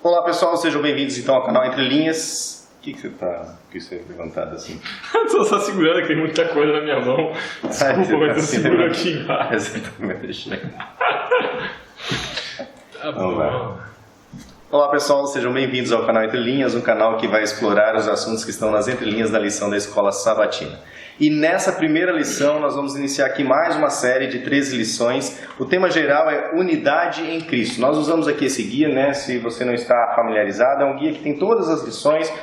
Olá pessoal, sejam bem-vindos então ao canal Entre Linhas. O que você tá com isso aí levantado assim? Estou só segurando, que tem muita coisa na minha mão. Desculpa, mas eu seguro aqui embaixo. Exatamente. Tá bom. Olá pessoal, sejam bem-vindos ao canal Entre Linhas, um canal que vai explorar os assuntos que estão nas entrelinhas da lição da Escola Sabatina. E nessa primeira lição nós vamos iniciar aqui mais uma série de 13 lições. O tema geral é Unidade em Cristo. Nós usamos aqui esse guia, né? Se você não está familiarizado, é um guia que tem todas as lições.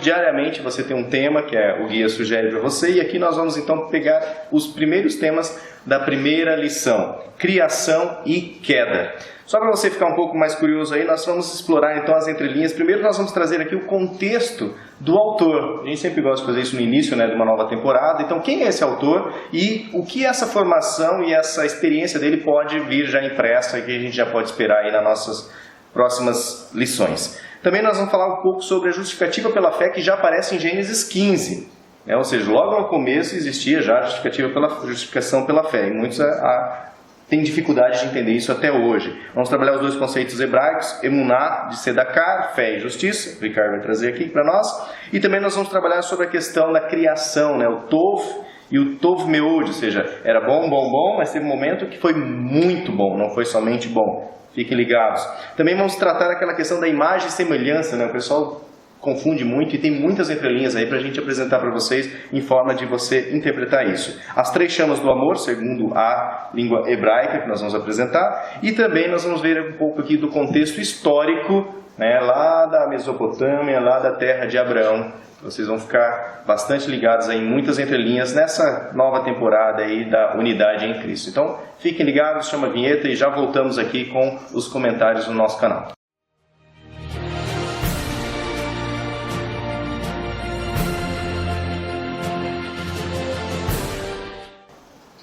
Diariamente você tem um tema que o guia sugere para você. E aqui nós vamos então pegar os primeiros temas da primeira lição. Criação e queda. Só para você ficar um pouco mais curioso aí, nós vamos explorar então as entrelinhas. Primeiro nós vamos trazer aqui o contexto do autor. A gente sempre gosta de fazer isso no início, né, de uma nova temporada. Então quem é esse autor e o que essa formação e essa experiência dele pode vir já impressa e que a gente já pode esperar aí nas nossas próximas lições. Também nós vamos falar um pouco sobre a justificativa pela fé que já aparece em Gênesis 15. Ou seja, logo no começo existia já a justificação pela fé. E muitos têm dificuldade de entender isso até hoje. Vamos trabalhar os dois conceitos hebraicos, emuná, de sedakar, fé e justiça. O Ricardo vai trazer aqui para nós. E também nós vamos trabalhar sobre a questão da criação, né? O tov e o tov meod, ou seja, era bom, mas teve um momento que foi muito bom, não foi somente bom. Fiquem ligados. Também vamos tratar aquela questão da imagem e semelhança, né? O pessoal confunde muito e tem muitas entrelinhas aí para a gente apresentar para vocês em forma de você interpretar isso. As 3 chamas do amor, segundo a língua hebraica que nós vamos apresentar. E também nós vamos ver um pouco aqui do contexto histórico, né? Lá da Mesopotâmia, lá da terra de Abraão. Vocês vão ficar bastante ligados aí em muitas entrelinhas nessa nova temporada aí da Unidade em Cristo. Então, fiquem ligados, chama a vinheta e já voltamos aqui com os comentários no nosso canal.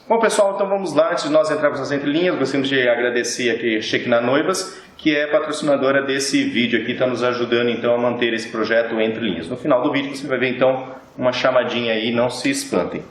Bom pessoal, então vamos lá, antes de nós entrarmos nas entrelinhas, gostaríamos de agradecer aqui a Shekinah Noivas, que é patrocinadora desse vídeo aqui, está nos ajudando então a manter esse projeto Entre Linhas. No final do vídeo você vai ver então uma chamadinha aí, não se espantem.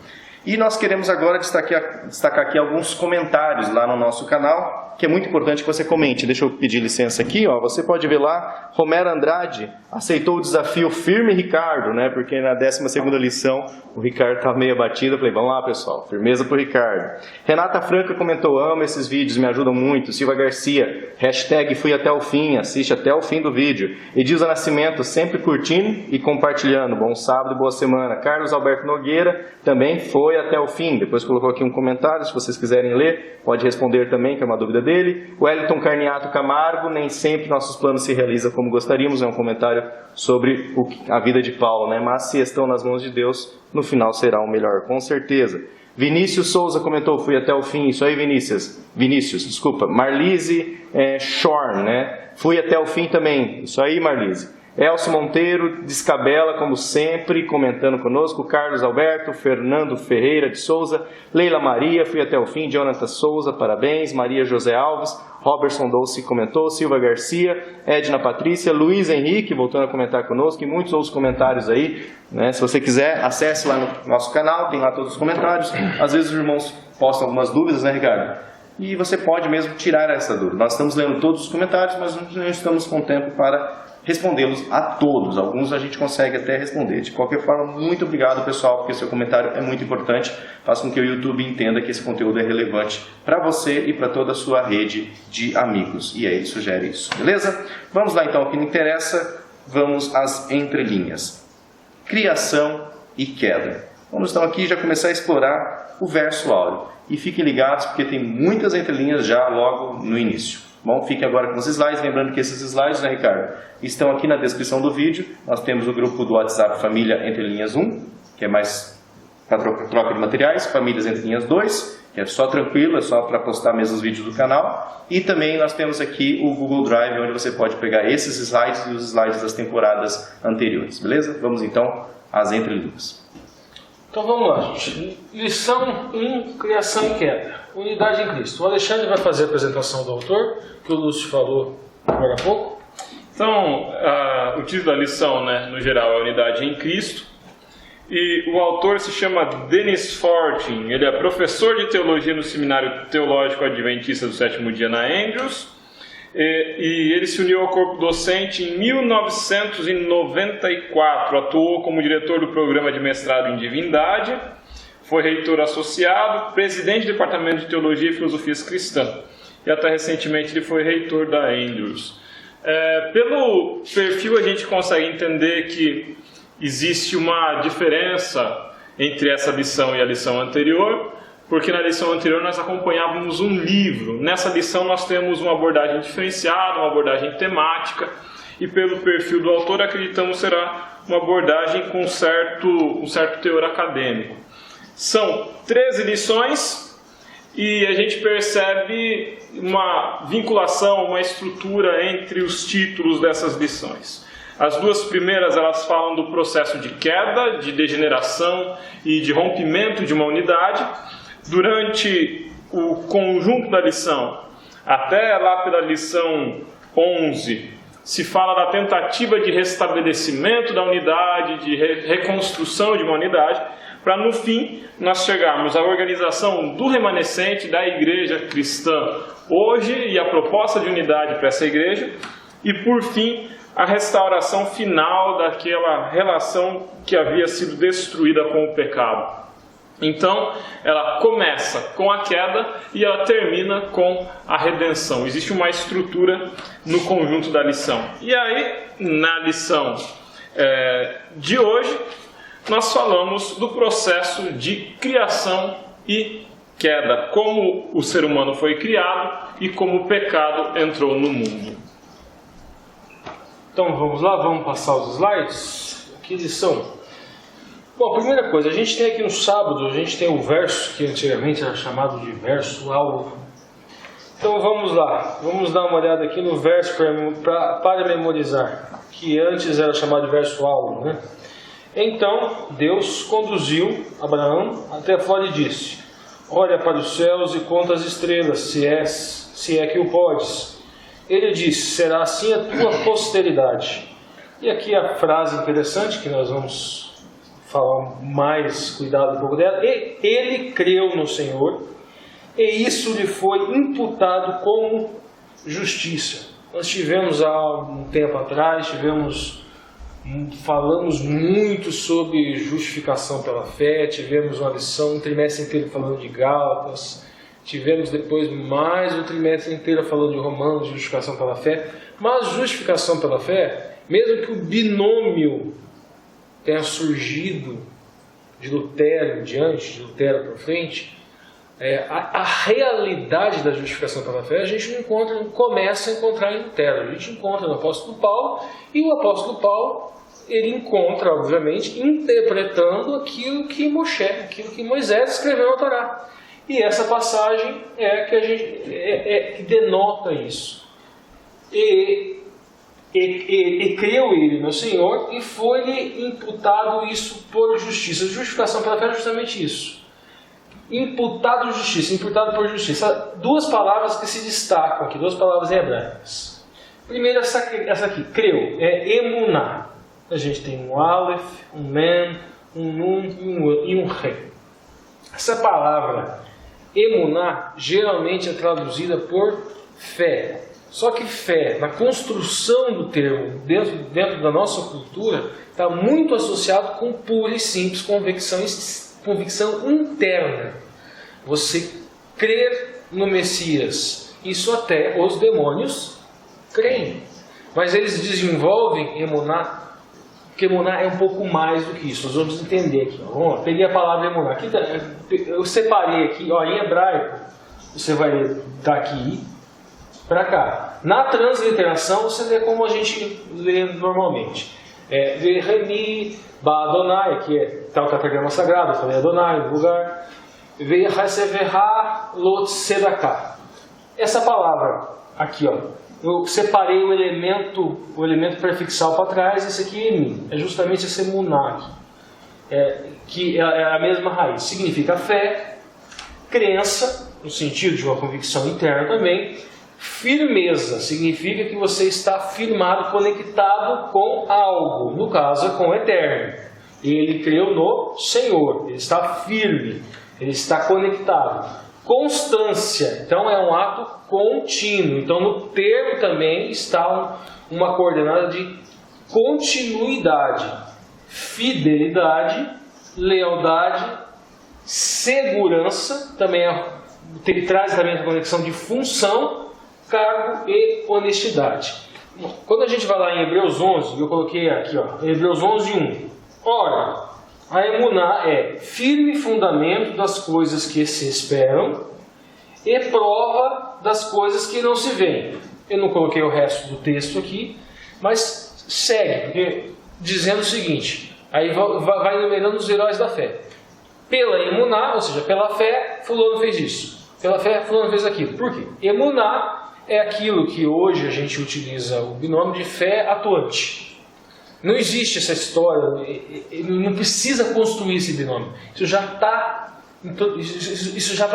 E nós queremos agora destacar aqui alguns comentários lá no nosso canal, que é muito importante que você comente. Deixa eu pedir licença aqui, ó. Você pode ver lá, Romero Andrade aceitou o desafio firme, Ricardo, né? Porque na 12ª lição o Ricardo estava meio abatido. Eu falei, vamos lá pessoal, firmeza pro Ricardo. Renata Franca comentou, amo esses vídeos, me ajudam muito. Silva Garcia, hashtag fui até o fim, assiste até o fim do vídeo. Edilza Nascimento, sempre curtindo e compartilhando. Bom sábado, boa semana. Carlos Alberto Nogueira também foi até o fim. Depois colocou aqui um comentário, se vocês quiserem ler, pode responder também, que é uma dúvida dele. O Wellington Carniato Camargo, nem sempre nossos planos se realizam como gostaríamos, é um comentário sobre a vida de Paulo, né? Mas se estão nas mãos de Deus, no final será o melhor, com certeza. Vinícius Souza comentou, fui até o fim, isso aí Vinícius, desculpa. Marlise Shorn, né? Fui até o fim também, isso aí Marlise. Elcio Monteiro, Descabela, como sempre, comentando conosco. Carlos Alberto, Fernando Ferreira de Souza, Leila Maria, fui até o fim. Jonathan Souza, parabéns. Maria José Alves, Robertson Dolce comentou. Silva Garcia, Edna Patrícia, Luiz Henrique, voltando a comentar conosco. E muitos outros comentários aí, né? Se você quiser, acesse lá no nosso canal, tem lá todos os comentários. Às vezes os irmãos postam algumas dúvidas, né, Ricardo? E você pode mesmo tirar essa dúvida. Nós estamos lendo todos os comentários, mas não estamos com tempo para respondê-los a todos. Alguns a gente consegue até responder. De qualquer forma, muito obrigado pessoal, porque seu comentário é muito importante. Faz com que o YouTube entenda que esse conteúdo é relevante para você e para toda a sua rede de amigos. E aí ele sugere isso, beleza? Vamos lá então, o que não interessa, vamos às entrelinhas. Criação e queda. Vamos então aqui já começar a explorar o verso áureo. E fiquem ligados porque tem muitas entrelinhas já logo no início. Bom, fique agora com os slides, lembrando que esses slides, né, Ricardo, estão aqui na descrição do vídeo. Nós temos o grupo do WhatsApp Família Entre Linhas 1, que é mais para troca de materiais, Famílias Entre Linhas 2, que é só tranquilo, é só para postar mesmo os vídeos do canal. E também nós temos aqui o Google Drive, onde você pode pegar esses slides e os slides das temporadas anteriores, beleza? Vamos então às entrelinhas. Então vamos lá, gente. Lição 1, Criação e Queda. Unidade em Cristo. O Alexandre vai fazer a apresentação do autor, que o Lúcio falou agora há pouco. Então, o título da lição, né, no geral, é Unidade em Cristo. E o autor se chama Dennis Fortin. Ele é professor de teologia no Seminário Teológico Adventista do Sétimo Dia na Andrews. e ele se uniu ao corpo docente em 1994, atuou como diretor do programa de mestrado em Divindade, foi reitor associado, presidente do Departamento de Teologia e Filosofias Cristãs, e até recentemente ele foi reitor da Andrews. Pelo perfil a gente consegue entender que existe uma diferença entre essa lição e a lição anterior, porque na lição anterior nós acompanhávamos um livro. Nessa lição nós temos uma abordagem diferenciada, uma abordagem temática, e pelo perfil do autor acreditamos será uma abordagem com um certo teor acadêmico. São 13 lições e a gente percebe uma vinculação, uma estrutura entre os títulos dessas lições. As duas primeiras elas falam do processo de queda, de degeneração e de rompimento de uma unidade. Durante o conjunto da lição, até lá pela lição 11, se fala da tentativa de restabelecimento da unidade, de reconstrução de uma unidade, para no fim nós chegarmos à organização do remanescente da igreja cristã hoje e a proposta de unidade para essa igreja, e por fim a restauração final daquela relação que havia sido destruída com o pecado. Então, ela começa com a queda e ela termina com a redenção. Existe uma estrutura no conjunto da lição. E aí, na lição de hoje, nós falamos do processo de criação e queda. Como o ser humano foi criado e como o pecado entrou no mundo. Então, vamos lá, vamos passar os slides. Que lição? Bom, primeira coisa, a gente tem aqui no sábado, a gente tem o verso, que antigamente era chamado de verso-alvo. Então vamos lá, vamos dar uma olhada aqui no verso para memorizar, que antes era chamado de verso-alvo, né? Então Deus conduziu Abraão até fora e disse: olha para os céus e conta as estrelas, se é que o podes. Ele disse: será assim a tua posteridade. E aqui a frase interessante que nós vamos falar mais cuidado um pouco dela. E ele creu no Senhor, e isso lhe foi imputado como justiça. Nós tivemos há um tempo atrás, falamos muito sobre justificação pela fé, tivemos uma lição, um trimestre inteiro falando de Gálatas, tivemos depois mais um trimestre inteiro falando de Romanos, justificação pela fé. Mas justificação pela fé, mesmo que o binômio tenha surgido de Lutero em diante, de Lutero para frente, a realidade da justificação pela fé a gente não encontra, não começa a encontrar em Lutero, a gente encontra no apóstolo Paulo, e o apóstolo Paulo ele encontra, obviamente, interpretando aquilo que Moisés escreveu na Torá. E essa passagem que denota isso. E creu ele no Senhor, e foi-lhe imputado isso por justiça. Justificação pela fé é justamente isso. Imputado justiça, imputado por justiça. Duas palavras que se destacam aqui, duas palavras hebraicas. Primeiro essa aqui, creu, é emuná. A gente tem um aleph, um mem, um nun e um re. Essa palavra emuná geralmente é traduzida por fé. Só que fé, na construção do termo, dentro da nossa cultura, está muito associado com pura e simples convicção interna. Você crer no Messias. Isso até os demônios creem. Mas eles desenvolvem emuná, porque emuná é um pouco mais do que isso. Nós vamos entender aqui. Ó, peguei a palavra emuná. Aqui, eu separei aqui, ó, em hebraico, você vai ler daqui para cá. Na transliteração você lê como a gente lê normalmente. Veremi Ba-Adonai, que está o catagrama sagrado, falei Adonai no lugar. Ve'haseverha Lot Sedaká. Essa palavra aqui, ó, eu separei o elemento prefixal para trás, esse aqui é mim. É justamente esse emuná, que é a mesma raiz. Significa fé, crença, no sentido de uma convicção interna também. Firmeza significa que você está firmado, conectado com algo, no caso com o eterno. Ele creu no Senhor, ele está firme, ele está conectado. constância. Então é um ato contínuo. Então no termo também está uma coordenada de continuidade, fidelidade, lealdade, segurança, também traz também a conexão de função, cargo e honestidade. Quando a gente vai lá em Hebreus 11, eu coloquei aqui, Hebreus 11, 1. Ora, a emuná é firme fundamento das coisas que se esperam e prova das coisas que não se veem. Eu não coloquei o resto do texto aqui, mas segue, porque, dizendo o seguinte, aí vai enumerando os heróis da fé. Pela emuná, ou seja, pela fé, fulano fez isso. Pela fé, fulano fez aquilo. Por quê? Emuná é aquilo que hoje a gente utiliza o binômio de fé atuante. Não existe essa história, não precisa construir esse binômio. Isso já está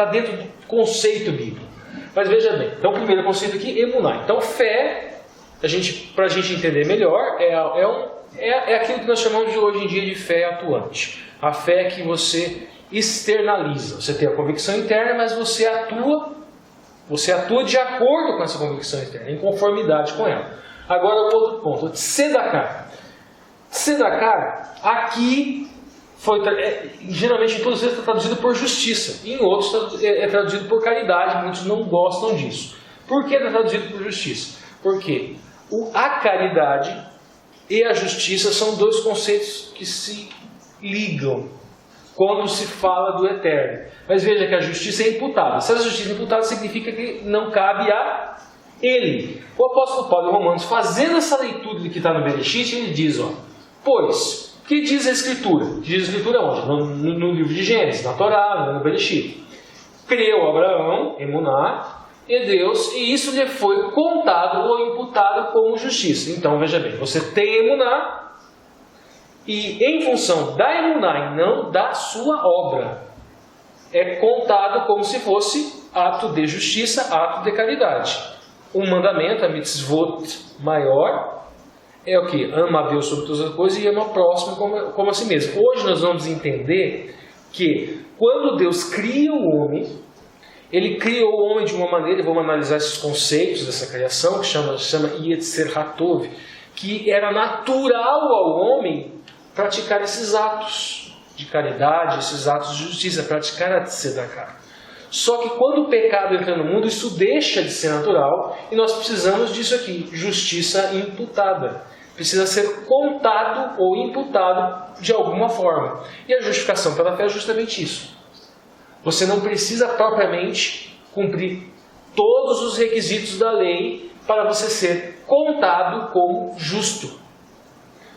dentro do conceito bíblico. Mas veja bem, então o primeiro conceito aqui, emuná. Então fé, para a gente entender melhor, é aquilo que nós chamamos de hoje em dia de fé atuante. A fé que você externaliza. Você tem a convicção interna, mas você atua de acordo com essa convicção interna, em conformidade com ela. Agora o outro ponto, tzedakah. Tzedakah, aqui geralmente em todos eles está traduzido por justiça, e em outros é traduzido por caridade, muitos não gostam disso. Por que é traduzido por justiça? Porque a caridade e a justiça são dois conceitos que se ligam quando se fala do eterno. Mas veja que a justiça é imputada. Se a justiça é imputada, significa que não cabe a ele. O apóstolo Paulo em Romanos, fazendo essa leitura que está no Bereshit, ele diz, pois, o que diz a Escritura? O que diz a Escritura onde? No livro de Gênesis, na Torá, no Bereshit. Creu Abraão, emuná, e Deus, e isso lhe foi contado ou imputado como justiça. Então, veja bem, você tem emuná, e em função da emuná e não da sua obra, é contado como se fosse ato de justiça, ato de caridade. O mandamento, a mitzvot maior, é o que? Ama a Deus sobre todas as coisas e ama o próximo como a si mesmo. Hoje nós vamos entender que quando Deus cria o homem, Ele criou o homem de uma maneira, vamos analisar esses conceitos dessa criação, que chama Yetzer HaTov, que era natural ao homem praticar esses atos de caridade, esses atos de justiça, praticar a tzedakah. Só que quando o pecado entra no mundo, isso deixa de ser natural e nós precisamos disso aqui, justiça imputada. Precisa ser contado ou imputado de alguma forma. E a justificação pela fé é justamente isso. Você não precisa propriamente cumprir todos os requisitos da lei para você ser contado como justo.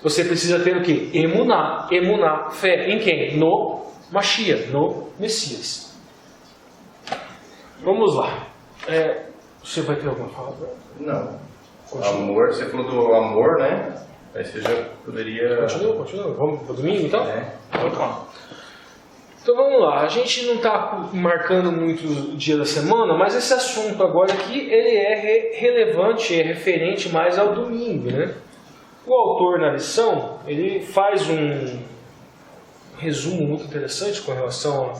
Você precisa ter o quê? Emuná. Emuná, fé. Em quem? No Mashiach, no Messias. Vamos lá. Você vai ter alguma fala? Não. Continua. Amor, você falou do amor, né? Aí você já poderia... Continua. Vamos para o domingo, então? Vamos lá. Então vamos lá. A gente não está marcando muito o dia da semana, mas esse assunto agora aqui, ele é relevante, é referente mais ao domingo, né? O autor na lição, ele faz um resumo muito interessante com relação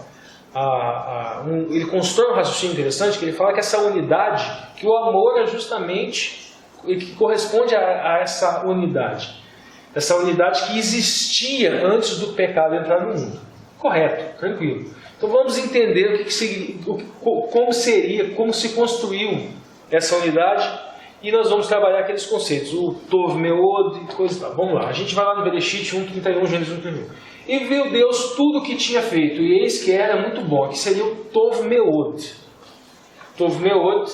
ele constrói um raciocínio interessante, que ele fala que essa unidade, que o amor é justamente o que corresponde a essa unidade que existia antes do pecado entrar no mundo. Correto, tranquilo. Então vamos entender como se construiu essa unidade. E nós vamos trabalhar aqueles conceitos, o Tov Meod e coisa e tal. Vamos lá, a gente vai lá no Bereshit 1:31, Gênesis 1:31. E viu Deus tudo o que tinha feito, e eis que era muito bom, que seria o Tov Meod. Tov Meod,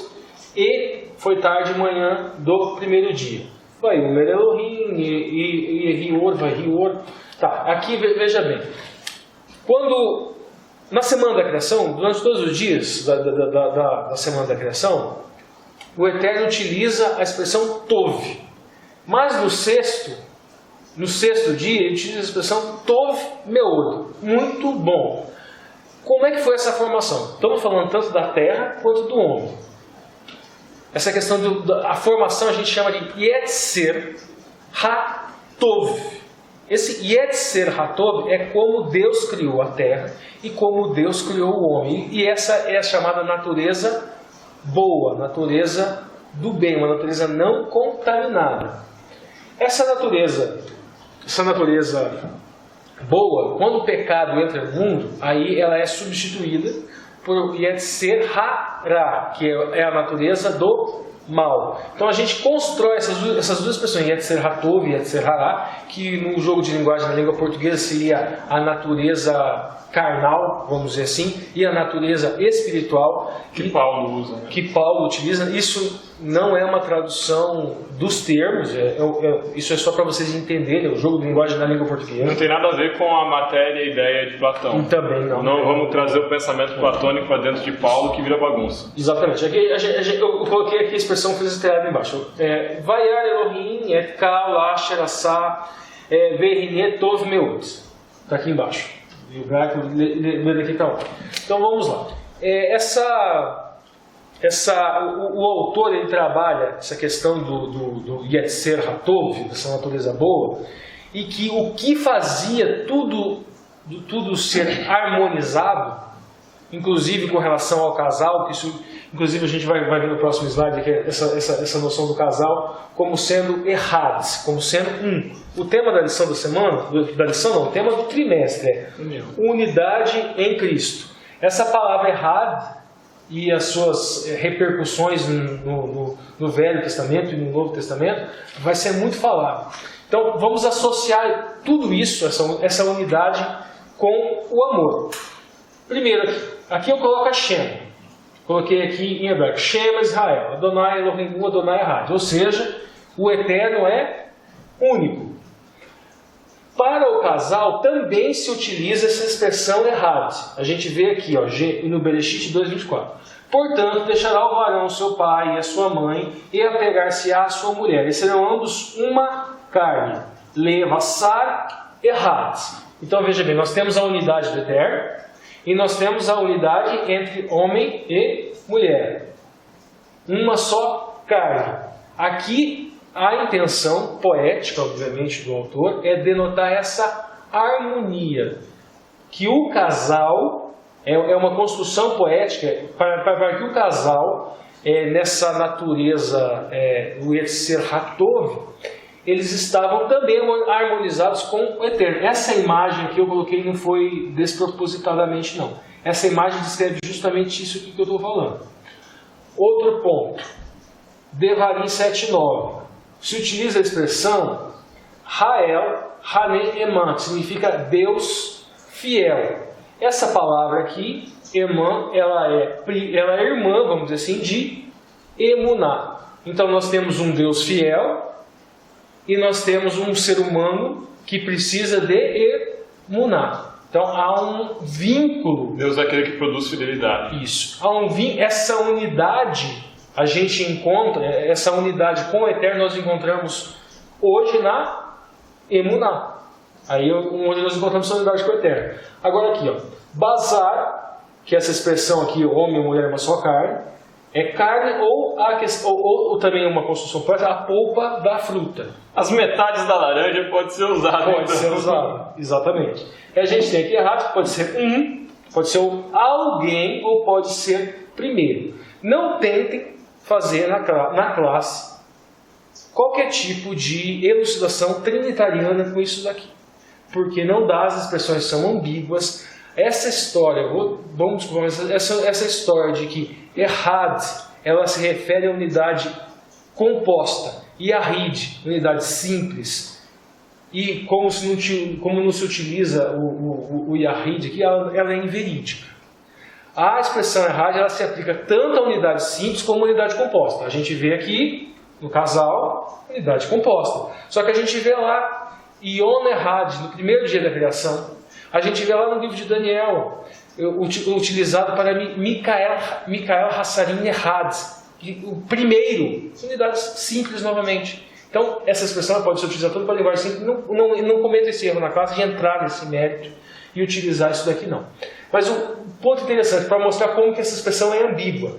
e foi tarde e manhã do primeiro dia. Vai o Elohim, e Rior, vai Rior. Tá, aqui veja bem. Quando, na semana da criação, durante todos os dias da semana da criação, o Eterno utiliza a expressão Tov. Mas no sexto dia, ele utiliza a expressão Tov Meod. Muito bom. Como é que foi essa formação? Estamos falando tanto da terra quanto do homem. Essa questão da formação a gente chama de Yetzer HaTov. Esse Yetzer Hatov é como Deus criou a terra e como Deus criou o homem. E essa é a chamada natureza boa, natureza do bem, uma natureza não contaminada. Essa natureza boa, quando o pecado entra no mundo, aí ela é substituída por Yetzer Hara, que é a natureza do mal. Então a gente constrói essas duas expressões, Yetzer Hatov e Yetzer Hara, que no jogo de linguagem na língua portuguesa seria a natureza carnal, vamos dizer assim, e a natureza espiritual Que Paulo usa, né? que Paulo utiliza. Isso não é uma tradução dos termos, isso é só para vocês entenderem, é o jogo de linguagem na língua portuguesa. Não tem nada a ver com a matéria e ideia de Platão. Também não. Não vamos trazer o pensamento platônico para dentro de Paulo, que vira bagunça. Exatamente. Aqui, eu coloquei aqui a expressão frisoterapia embaixo. Vayar Elohim et kal asher asa ve'hineh tov meut. Está aqui embaixo. E o hebraico lê daqui tá. Então vamos lá. O autor ele trabalha essa questão do Yetzer Hatov, dessa natureza boa, e que o que fazia tudo ser harmonizado, inclusive com relação ao casal, que isso, inclusive a gente vai ver no próximo slide que é essa noção do casal como sendo errados, como sendo um. O tema da lição da semana, o tema do trimestre é unidade em Cristo. Essa palavra errado e as suas repercussões no Velho Testamento e no Novo Testamento vai ser muito falado. Então vamos associar tudo isso, essa unidade, com o amor. Primeiro, aqui eu coloco a Shem. Coloquei aqui em hebraico, Shem Israel, Adonai Elohim, Adonai Echad. Ou seja, o Eterno é único. Para o casal também se utiliza essa expressão errada. A gente vê aqui, no Bereshit 2:24. Portanto, deixará o varão seu pai e a sua mãe e apegar-se-á à sua mulher. E serão ambos uma carne. Levassar errado. Então veja bem, nós temos a unidade do Eterno e nós temos a unidade entre homem e mulher. Uma só carne. Aqui a intenção poética, obviamente, do autor é denotar essa harmonia. Que o casal é uma construção poética para que o casal, nessa natureza do Yetzer Hatov, eles estavam também harmonizados com o Eterno. Essa imagem que eu coloquei não foi despropositadamente, não. Essa imagem descreve justamente isso que eu estou falando. Outro ponto. Devarim 7:9. Se utiliza a expressão Rael Hané Eman, que significa Deus fiel. Essa palavra aqui, Eman, ela é irmã, vamos dizer assim, de Emuná. Então nós temos um Deus fiel e nós temos um ser humano que precisa de Emuná. Então há um vínculo. Deus é aquele que produz fidelidade. Isso. Essa unidade a gente encontra, essa unidade com o Eterno nós encontramos hoje na Emuná. Aí onde nós encontramos essa unidade com o Eterno. Agora aqui, Bazar, que é essa expressão aqui, homem e mulher é uma só carne, é carne ou também uma construção poética, a polpa da fruta. As metades da laranja pode ser usada. Pode ser usada, exatamente. E a gente tem aqui errado, pode ser pode ser alguém ou pode ser primeiro. Não tentem fazer na classe qualquer tipo de elucidação trinitariana com isso daqui, porque não dá, as expressões são ambíguas. Essa história, vamos descobrir, essa história de que Errad, ela se refere à unidade composta, e Yahid, unidade simples, e como não se utiliza o Yahid aqui, ela é inverídica. A expressão Errad, ela se aplica tanto à unidade simples como à unidade composta. A gente vê aqui, no casal, unidade composta. Só que a gente vê lá, Yom Errad, no primeiro dia da criação. A gente vê lá no livro de Daniel, utilizado para Mikael Hassarim Errad, o primeiro, unidades simples novamente. Então, essa expressão pode ser utilizada tanto para linguagem simples. Não cometa esse erro na classe de entrar nesse mérito e utilizar isso daqui não. Mas o ponto interessante, para mostrar como que essa expressão é ambígua,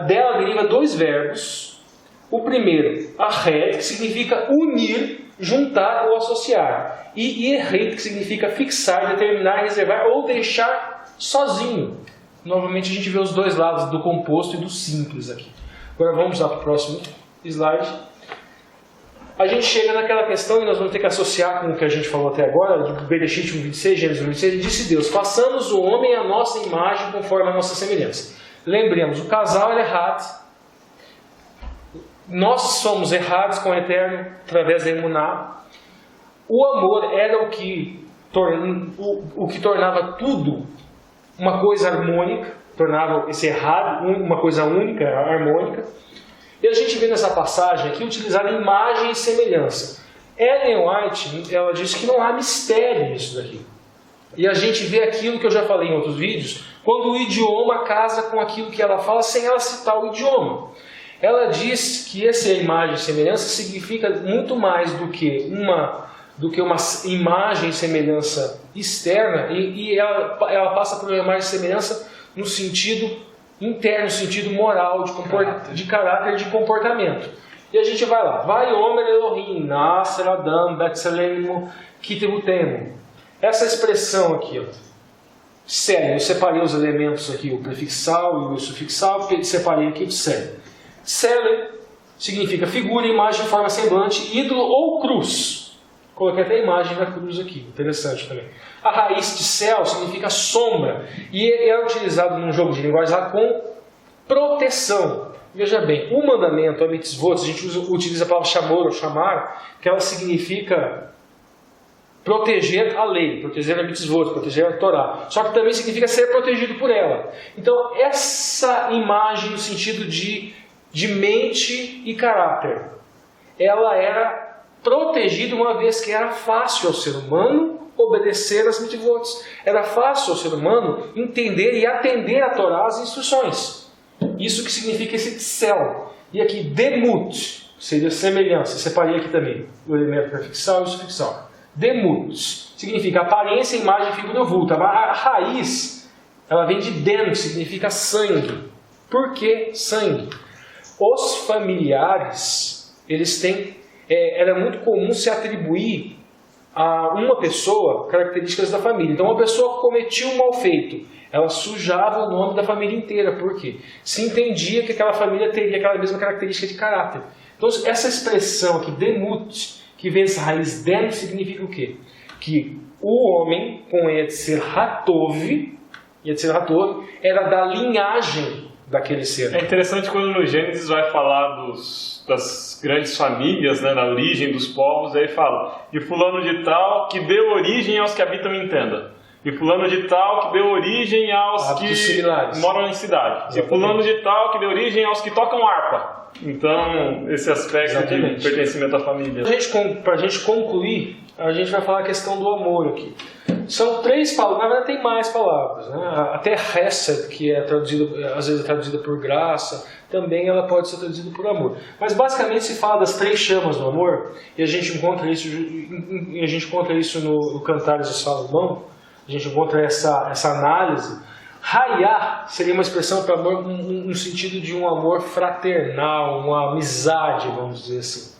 dela deriva dois verbos, O primeiro, ahed, que significa unir, juntar ou associar. E yehed, que significa fixar, determinar, reservar ou deixar sozinho. Novamente a gente vê os dois lados do composto e do simples aqui. Agora vamos lá para o próximo slide. A gente chega naquela questão e nós vamos ter que associar com o que a gente falou até agora, de Bereshit 1:26, Gênesis 1:26, disse Deus, façamos o homem à nossa imagem conforme a nossa semelhança. Lembremos, o casal é errado. Nós somos errados com o Eterno através da Emuná. O amor era o que tornava tudo uma coisa harmônica, tornava esse errado uma coisa única, harmônica. E a gente vê nessa passagem aqui utilizar imagem e semelhança. Ellen White, ela diz que não há mistério nisso daqui. E a gente vê aquilo que eu já falei em outros vídeos, quando o idioma casa com aquilo que ela fala sem ela citar o idioma. Ela diz que essa imagem e semelhança significa muito mais do que uma imagem e semelhança externa, e ela passa por uma imagem e semelhança no sentido interno, no sentido moral, de caráter, de comportamento. E a gente vai lá. Vai Omer Elohim, Nasser Adam, Betzelem, Kitebutemo. Essa expressão aqui, ó. Sério, eu separei os elementos aqui, o prefixal e o sufixal, porque eu separei aqui de sério. Sele significa figura, imagem, forma, semblante, ídolo ou cruz. Coloquei até a imagem da cruz aqui, interessante também. A raiz de céu significa sombra e é utilizado num jogo de linguagem lá com proteção. Veja bem, o mandamento, a mitzvot, a gente utiliza a palavra shamor ou chamar, que ela significa proteger a lei, proteger a mitzvot, proteger a Torá. Só que também significa ser protegido por ela. Então, essa imagem no sentido de mente e caráter, ela era protegida uma vez que era fácil ao ser humano obedecer às mitzvot. Era fácil ao ser humano entender e atender a Torá, as instruções. Isso que significa esse tsel. E aqui, demut, seria semelhança. Separei aqui também o elemento prefixal e o sufixal. Demut significa aparência, imagem, figura, vulta. A raiz, ela vem de den, que significa sangue. Por que sangue? Os familiares, eles têm... era muito comum se atribuir a uma pessoa características da família. Então, uma pessoa cometia um mal feito, ela sujava o nome da família inteira. Por quê? Se entendia que aquela família teria aquela mesma característica de caráter. Então, essa expressão aqui, demut, que vem dessa raiz den, significa o quê? Que o homem, com Yetzer Hatov, era da linhagem daquele ser. É interessante quando no Gênesis vai falar das grandes famílias, né, na origem dos povos, aí fala, e fulano de tal que deu origem aos que habitam em tenda, e fulano de tal que deu origem aos que similares. Moram em cidade, Exatamente. e fulano de tal que deu origem aos que tocam harpa. Então, esse aspecto Exatamente. de pertencimento à família. Para a gente concluir, a gente vai falar a questão do amor aqui. São 3 palavras, na verdade tem mais palavras, né? Até Hesed, que é traduzida, às vezes é traduzida por graça, também ela pode ser traduzida por amor. Mas basicamente se fala das 3 chamas do amor, e a gente encontra isso no Cantares de Salomão, a gente encontra essa análise. Hayah seria uma expressão para amor no sentido de um amor fraternal, uma amizade, vamos dizer assim.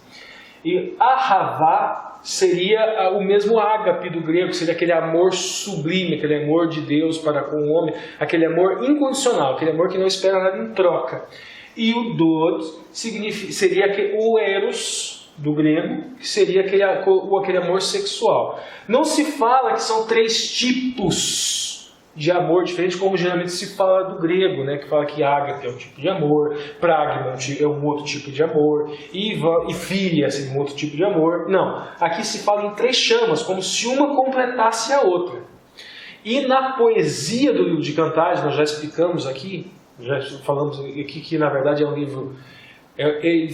E Ahavá seria o mesmo ágape do grego, seria aquele amor sublime, aquele amor de Deus para com o homem, aquele amor incondicional, aquele amor que não espera nada em troca. E o Dod seria o Eros do grego, que seria aquele amor sexual. Não se fala que são 3 tipos de amor diferente, como geralmente se fala do grego, né? Que fala que ágape é um tipo de amor, pragma é um outro tipo de amor, e filha seria um outro tipo de amor. Não, aqui se fala em 3 chamas, como se uma completasse a outra. E na poesia do livro de Cantares, nós já explicamos aqui, já falamos aqui que na verdade é um livro...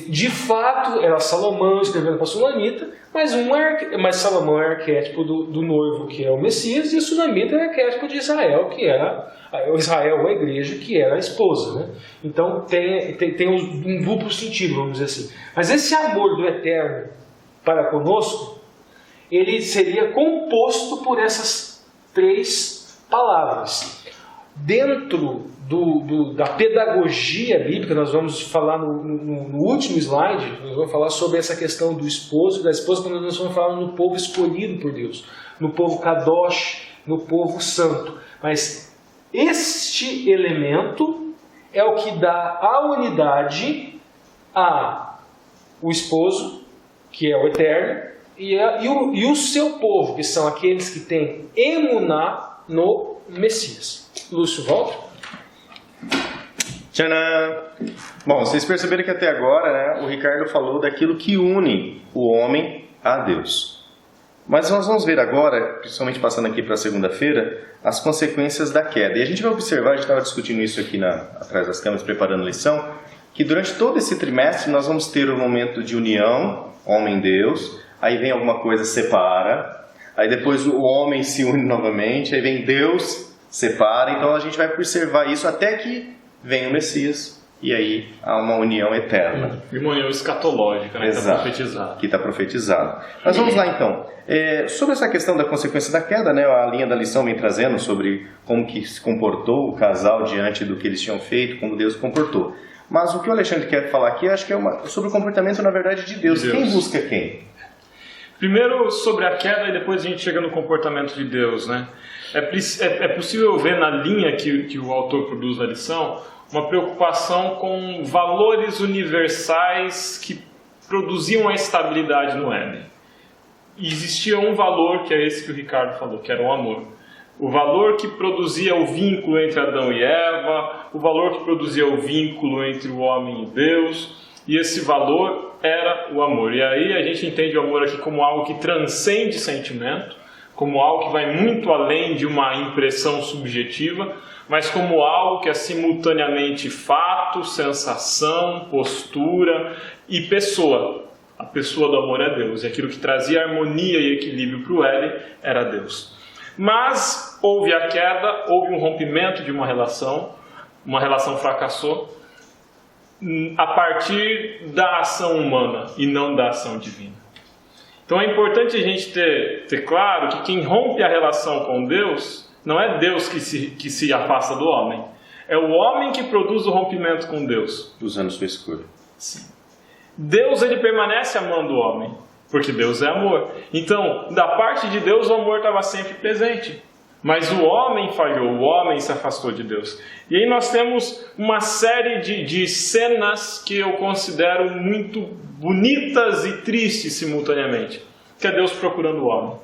de fato, era Salomão escrevendo para a Sulamita, mas Salomão é arquétipo do noivo, que é o Messias, e a Sulamita é arquétipo de Israel, que era a igreja, que era a esposa, né? Então tem um duplo sentido, vamos dizer assim. Mas esse amor do Eterno para conosco, ele seria composto por essas 3 palavras. dentro da pedagogia bíblica, nós vamos falar no último slide, nós vamos falar sobre essa questão do esposo e da esposa, quando nós vamos falar no povo escolhido por Deus, no povo kadosh, no povo santo. Mas este elemento é o que dá a unidade ao esposo, que é o eterno, e o seu povo, que são aqueles que têm emuná no Messias. Lúcio, volta. Tcharam! Bom, vocês perceberam que até agora, né, o Ricardo falou daquilo que une o homem a Deus. Mas nós vamos ver agora, principalmente passando aqui para a segunda-feira, as consequências da queda. E a gente vai observar, a gente estava discutindo isso aqui atrás das câmeras, preparando a lição, que durante todo esse trimestre nós vamos ter um momento de união, homem-Deus, aí vem alguma coisa, separa, aí depois o homem se une novamente, aí vem Deus, separa, então a gente vai observar isso até que vem o Messias, e aí há uma união eterna. E uma união escatológica, né? Exato, que está profetizado. Mas vamos lá então. Sobre essa questão da consequência da queda, né, a linha da lição vem trazendo sobre como que se comportou o casal diante do que eles tinham feito, como Deus se comportou. Mas o que o Alexandre quer falar aqui, eu acho que é sobre o comportamento, na verdade, de Deus. Quem busca quem? Primeiro sobre a queda e depois a gente chega no comportamento de Deus, né? É possível ver na linha que o autor produz na lição uma preocupação com valores universais que produziam a estabilidade no Éden. E existia um valor, que é esse que o Ricardo falou, que era o amor. O valor que produzia o vínculo entre Adão e Eva, o valor que produzia o vínculo entre o homem e Deus, e esse valor era o amor. E aí a gente entende o amor aqui como algo que transcende sentimento, como algo que vai muito além de uma impressão subjetiva, mas como algo que é simultaneamente fato, sensação, postura e pessoa. A pessoa do amor é Deus, e aquilo que trazia harmonia e equilíbrio para o Éden era Deus. Mas houve a queda, houve um rompimento de uma relação fracassou a partir da ação humana e não da ação divina. Então é importante a gente ter claro que quem rompe a relação com Deus não é Deus que se afasta do homem. É o homem que produz o rompimento com Deus. Usando sua escolha. Sim. Deus, ele permanece amando o homem, porque Deus é amor. Então, da parte de Deus, o amor estava sempre presente. Mas o homem falhou, o homem se afastou de Deus. E aí nós temos uma série de cenas que eu considero muito bonitas e tristes simultaneamente. Que é Deus procurando o homem.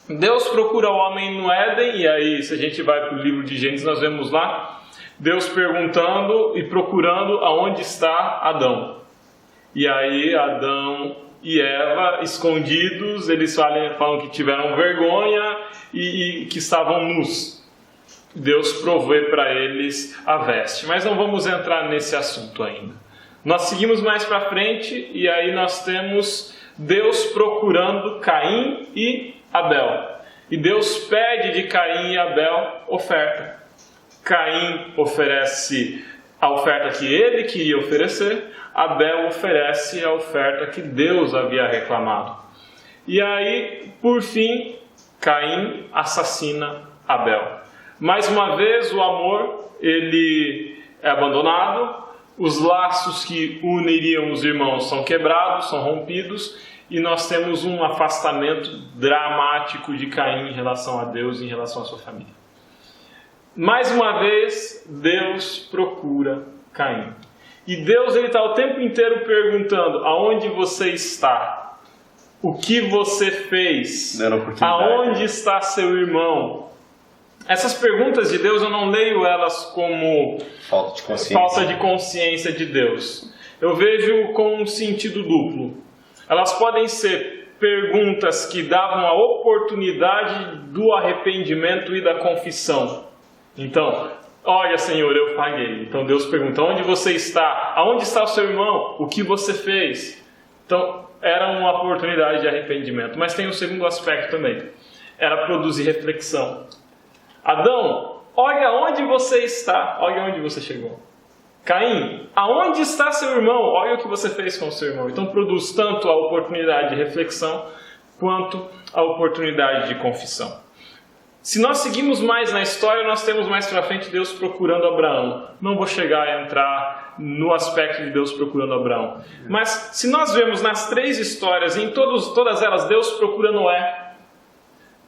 Deus procura o homem no Éden, e aí se a gente vai para o livro de Gênesis, nós vemos lá Deus perguntando e procurando aonde está Adão. E aí Adão e Eva, escondidos, eles falam que tiveram vergonha e que estavam nus. Deus provê para eles a veste. Mas não vamos entrar nesse assunto ainda. Nós seguimos mais para frente e aí nós temos Deus procurando Caim e Abel. E Deus pede de Caim e Abel oferta. Caim oferece a oferta que ele queria oferecer. Abel oferece a oferta que Deus havia reclamado. E aí, por fim, Caim assassina Abel. Mais uma vez, o amor ele é abandonado, os laços que uniriam os irmãos são quebrados, são rompidos, e nós temos um afastamento dramático de Caim em relação a Deus e em relação à sua família. Mais uma vez, Deus procura Caim. E Deus está o tempo inteiro perguntando: aonde você está? O que você fez? Aonde está seu irmão? Essas perguntas de Deus eu não leio elas como falta de consciência de Deus. Eu vejo com um sentido duplo. Elas podem ser perguntas que davam a oportunidade do arrependimento e da confissão. Então, olha, Senhor, eu falhei. Então Deus pergunta: onde você está? Aonde está o seu irmão? O que você fez? Então, era uma oportunidade de arrependimento. Mas tem um segundo aspecto também. Era produzir reflexão. Adão, olha onde você está. Olha onde você chegou. Caim, aonde está seu irmão? Olha o que você fez com o seu irmão. Então produz tanto a oportunidade de reflexão quanto a oportunidade de confissão. Se nós seguimos mais na história, nós temos mais pra frente Deus procurando Abraão. Não vou chegar a entrar no aspecto de Deus procurando Abraão. Mas se nós vemos nas 3 histórias, em todas elas, Deus procura Noé.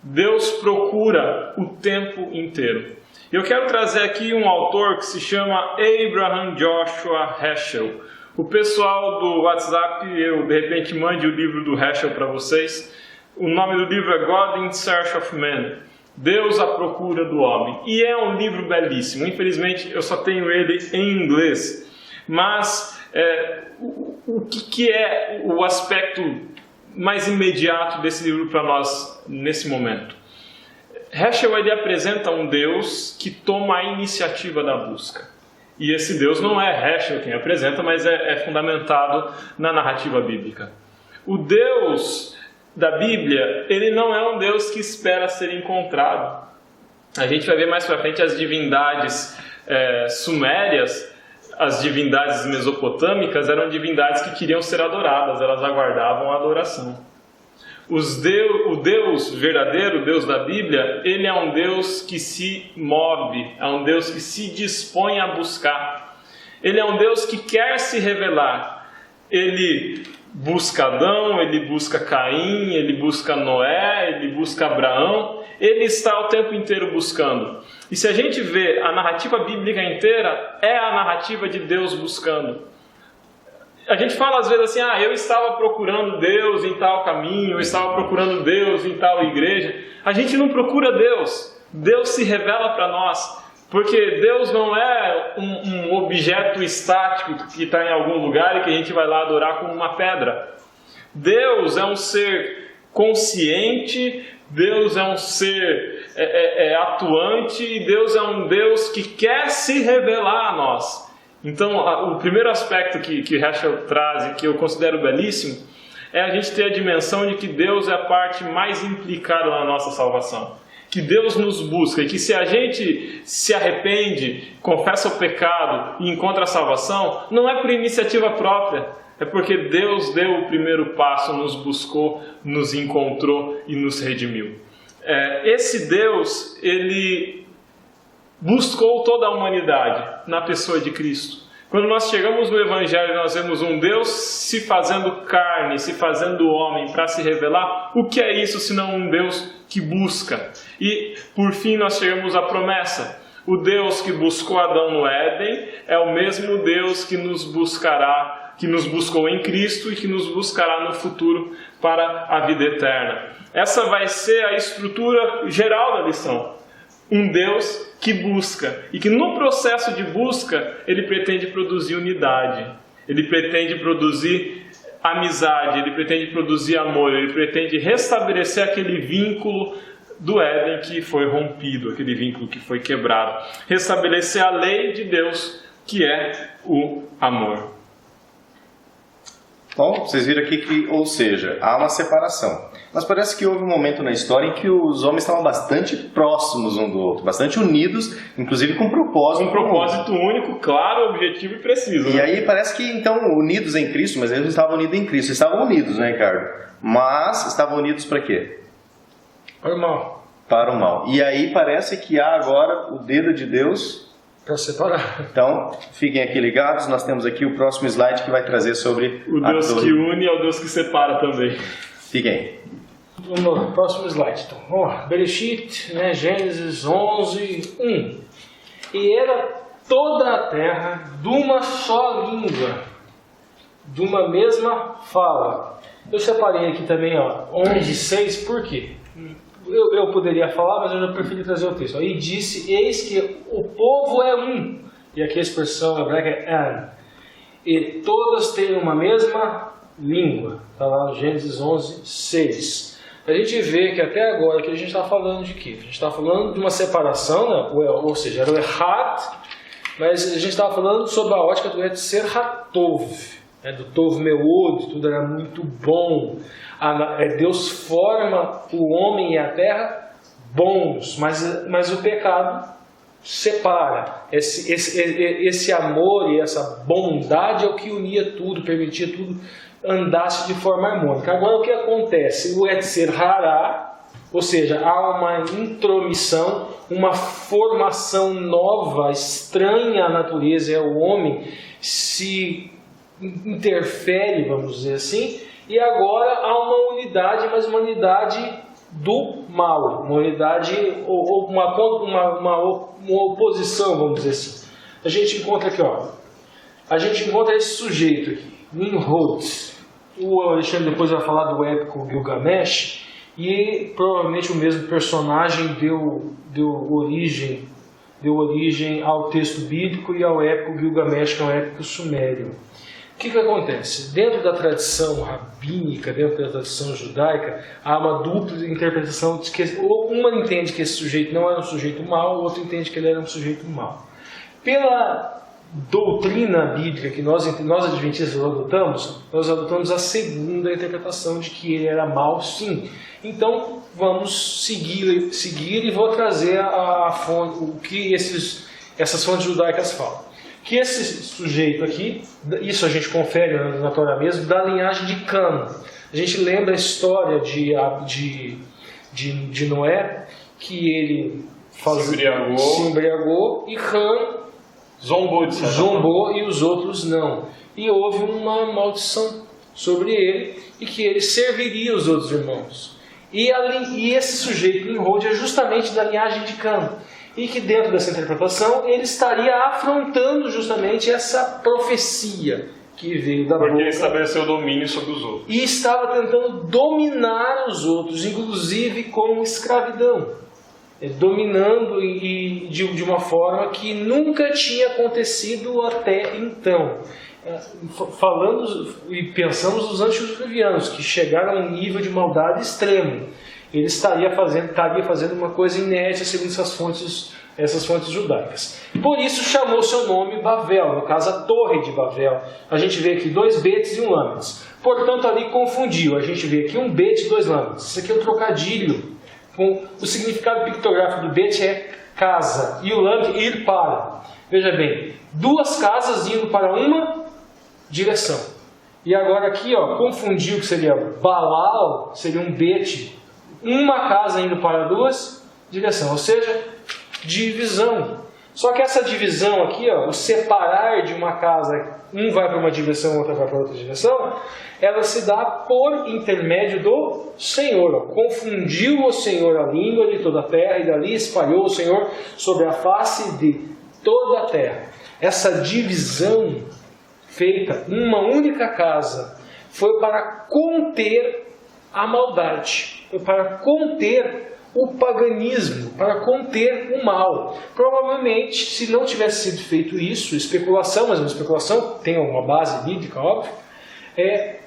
Deus procura o tempo inteiro. Eu quero trazer aqui um autor que se chama Abraham Joshua Heschel. O pessoal do WhatsApp, eu de repente mande o livro do Heschel para vocês. O nome do livro é God in Search of Man. Deus à procura do homem. E é um livro belíssimo. Infelizmente eu só tenho ele em inglês. Mas o que é o aspecto mais imediato desse livro para nós nesse momento? Heschel ele apresenta um Deus que toma a iniciativa da busca. E esse Deus não é Heschel quem apresenta, mas é fundamentado na narrativa bíblica. O Deus da Bíblia, ele não é um Deus que espera ser encontrado. A gente vai ver mais para frente as divindades sumérias, as divindades mesopotâmicas eram divindades que queriam ser adoradas, elas aguardavam a adoração. O Deus verdadeiro, o Deus da Bíblia, ele é um Deus que se move, é um Deus que se dispõe a buscar. Ele é um Deus que quer se revelar. Ele busca Adão, ele busca Caim, ele busca Noé, ele busca Abraão. Ele está o tempo inteiro buscando. E se a gente vê a narrativa bíblica inteira, é a narrativa de Deus buscando. A gente fala às vezes assim, eu estava procurando Deus em tal caminho, eu estava procurando Deus em tal igreja. A gente não procura Deus. Deus se revela para nós. Porque Deus não é um objeto estático que está em algum lugar e que a gente vai lá adorar como uma pedra. Deus é um ser consciente, Deus é um ser atuante e Deus é um Deus que quer se revelar a nós. Então, o primeiro aspecto que Heschel traz e que eu considero belíssimo é a gente ter a dimensão de que Deus é a parte mais implicada na nossa salvação. Que Deus nos busca e que se a gente se arrepende, confessa o pecado e encontra a salvação, não é por iniciativa própria, é porque Deus deu o primeiro passo, nos buscou, nos encontrou e nos redimiu. Esse Deus, ele buscou toda a humanidade na pessoa de Cristo. Quando nós chegamos no Evangelho, nós vemos um Deus se fazendo carne, se fazendo homem para se revelar. O que é isso senão um Deus que busca? E por fim nós chegamos à promessa. O Deus que buscou Adão no Éden é o mesmo Deus que nos buscará, que nos buscou em Cristo e que nos buscará no futuro para a vida eterna. Essa vai ser a estrutura geral da lição. Um Deus que busca e que no processo de busca ele pretende produzir unidade, ele pretende produzir amizade, ele pretende produzir amor, ele pretende restabelecer aquele vínculo do Éden que foi rompido, aquele vínculo que foi quebrado, restabelecer a lei de Deus que é o amor. Bom, vocês viram aqui que, ou seja, há uma separação. Mas parece que houve um momento na história em que os homens estavam bastante próximos um do outro, bastante unidos, inclusive com propósito. Um propósito único, claro, objetivo e preciso. E aí parece que, então, unidos em Cristo, mas eles não estavam unidos em Cristo. Eles estavam unidos, né, Ricardo? Mas estavam unidos para quê? Para o mal. Para o mal. E aí parece que há agora o dedo de Deus para separar. Então, fiquem aqui ligados, nós temos aqui o próximo slide que vai trazer sobre o Deus que une é o Deus que separa também. Fiquem. Vamos lá, próximo slide. Então, Bereshit, né, Gênesis 11, 1. E era toda a terra de uma só língua, de uma mesma fala. Eu separei aqui também, 11, 6, por quê? Eu poderia falar, mas eu já preferi trazer o texto. E disse, eis que o povo é um. E aqui a expressão hebraica é an. E todas têm uma mesma língua. Está lá no Gênesis 11, 6. A gente vê que até agora que a gente está falando de quê? A gente está falando de uma separação, né? Ou seja, era o Errat, mas a gente estava falando sobre a ótica do Etzer Hatov, né? Do Tov Meod, tudo era muito bom. Deus forma o homem e a terra bons, mas o pecado separa. Esse amor e essa bondade é o que unia tudo, permitia tudo andasse de forma harmônica. Agora o que acontece? O Etzer Hará, Ou seja, há uma intromissão, uma formação nova, estranha à natureza, é o homem, se interfere, vamos dizer assim, e agora há uma unidade, mas uma unidade do mal, uma unidade ou uma oposição, vamos dizer assim. A gente encontra aqui, ó, a gente encontra esse sujeito aqui, Nimrod. O Alexandre depois vai falar do épico Gilgamesh, e provavelmente o mesmo personagem deu origem ao texto bíblico e ao épico Gilgamesh, que é um épico sumério. O que acontece? Dentro da tradição rabínica, dentro da tradição judaica, há uma dupla interpretação de que uma entende que esse sujeito não era um sujeito mau, o outro entende que ele era um sujeito mau. Pela doutrina bíblica que nós adventistas adotamos a segunda interpretação de que ele era mau, sim. Então vamos seguir e vou trazer a fonte, o que essas fontes judaicas falam. Que esse sujeito aqui, isso a gente confere na Torá mesmo, da linhagem de Cã. A gente lembra a história de Noé, que ele se embriagou e Cã zombou e os outros não. E houve uma maldição sobre ele e que ele serviria os outros irmãos. E esse sujeito Nimrod é justamente da linhagem de Cã. E que dentro dessa interpretação ele estaria afrontando justamente essa profecia que veio da boca. Porque ele estabeleceu domínio sobre os outros. E estava tentando dominar os outros, inclusive com escravidão. Dominando e de uma forma que nunca tinha acontecido até então. Falando e pensamos nos antediluvianos, que chegaram a um nível de maldade extremo. Ele estaria fazendo uma coisa inédita segundo essas fontes judaicas. Por isso chamou seu nome Babel, no caso a Torre de Babel. A gente vê aqui 2 betes e 1 lâminas. Portanto, ali confundiu. A gente vê aqui 1 bet e 2 lâminas. Isso aqui é um trocadilho. O significado pictográfico do bet é casa e o lâmina ir para. Veja bem, 2 casas indo para uma direção. E agora aqui, ó, confundiu que seria Balal, seria um bet, uma casa indo para 2 direções, ou seja, divisão. Só que essa divisão aqui, ó, o separar de uma casa, um vai para uma direção, outra vai para outra direção, ela se dá por intermédio do Senhor. Ó. Confundiu o Senhor a língua de toda a terra e dali espalhou o Senhor sobre a face de toda a terra. Essa divisão feita uma única casa foi para conter a maldade, foi para conter o paganismo, para conter o mal. Provavelmente, se não tivesse sido feito isso, especulação, mas uma especulação tem uma base bíblica, óbvio,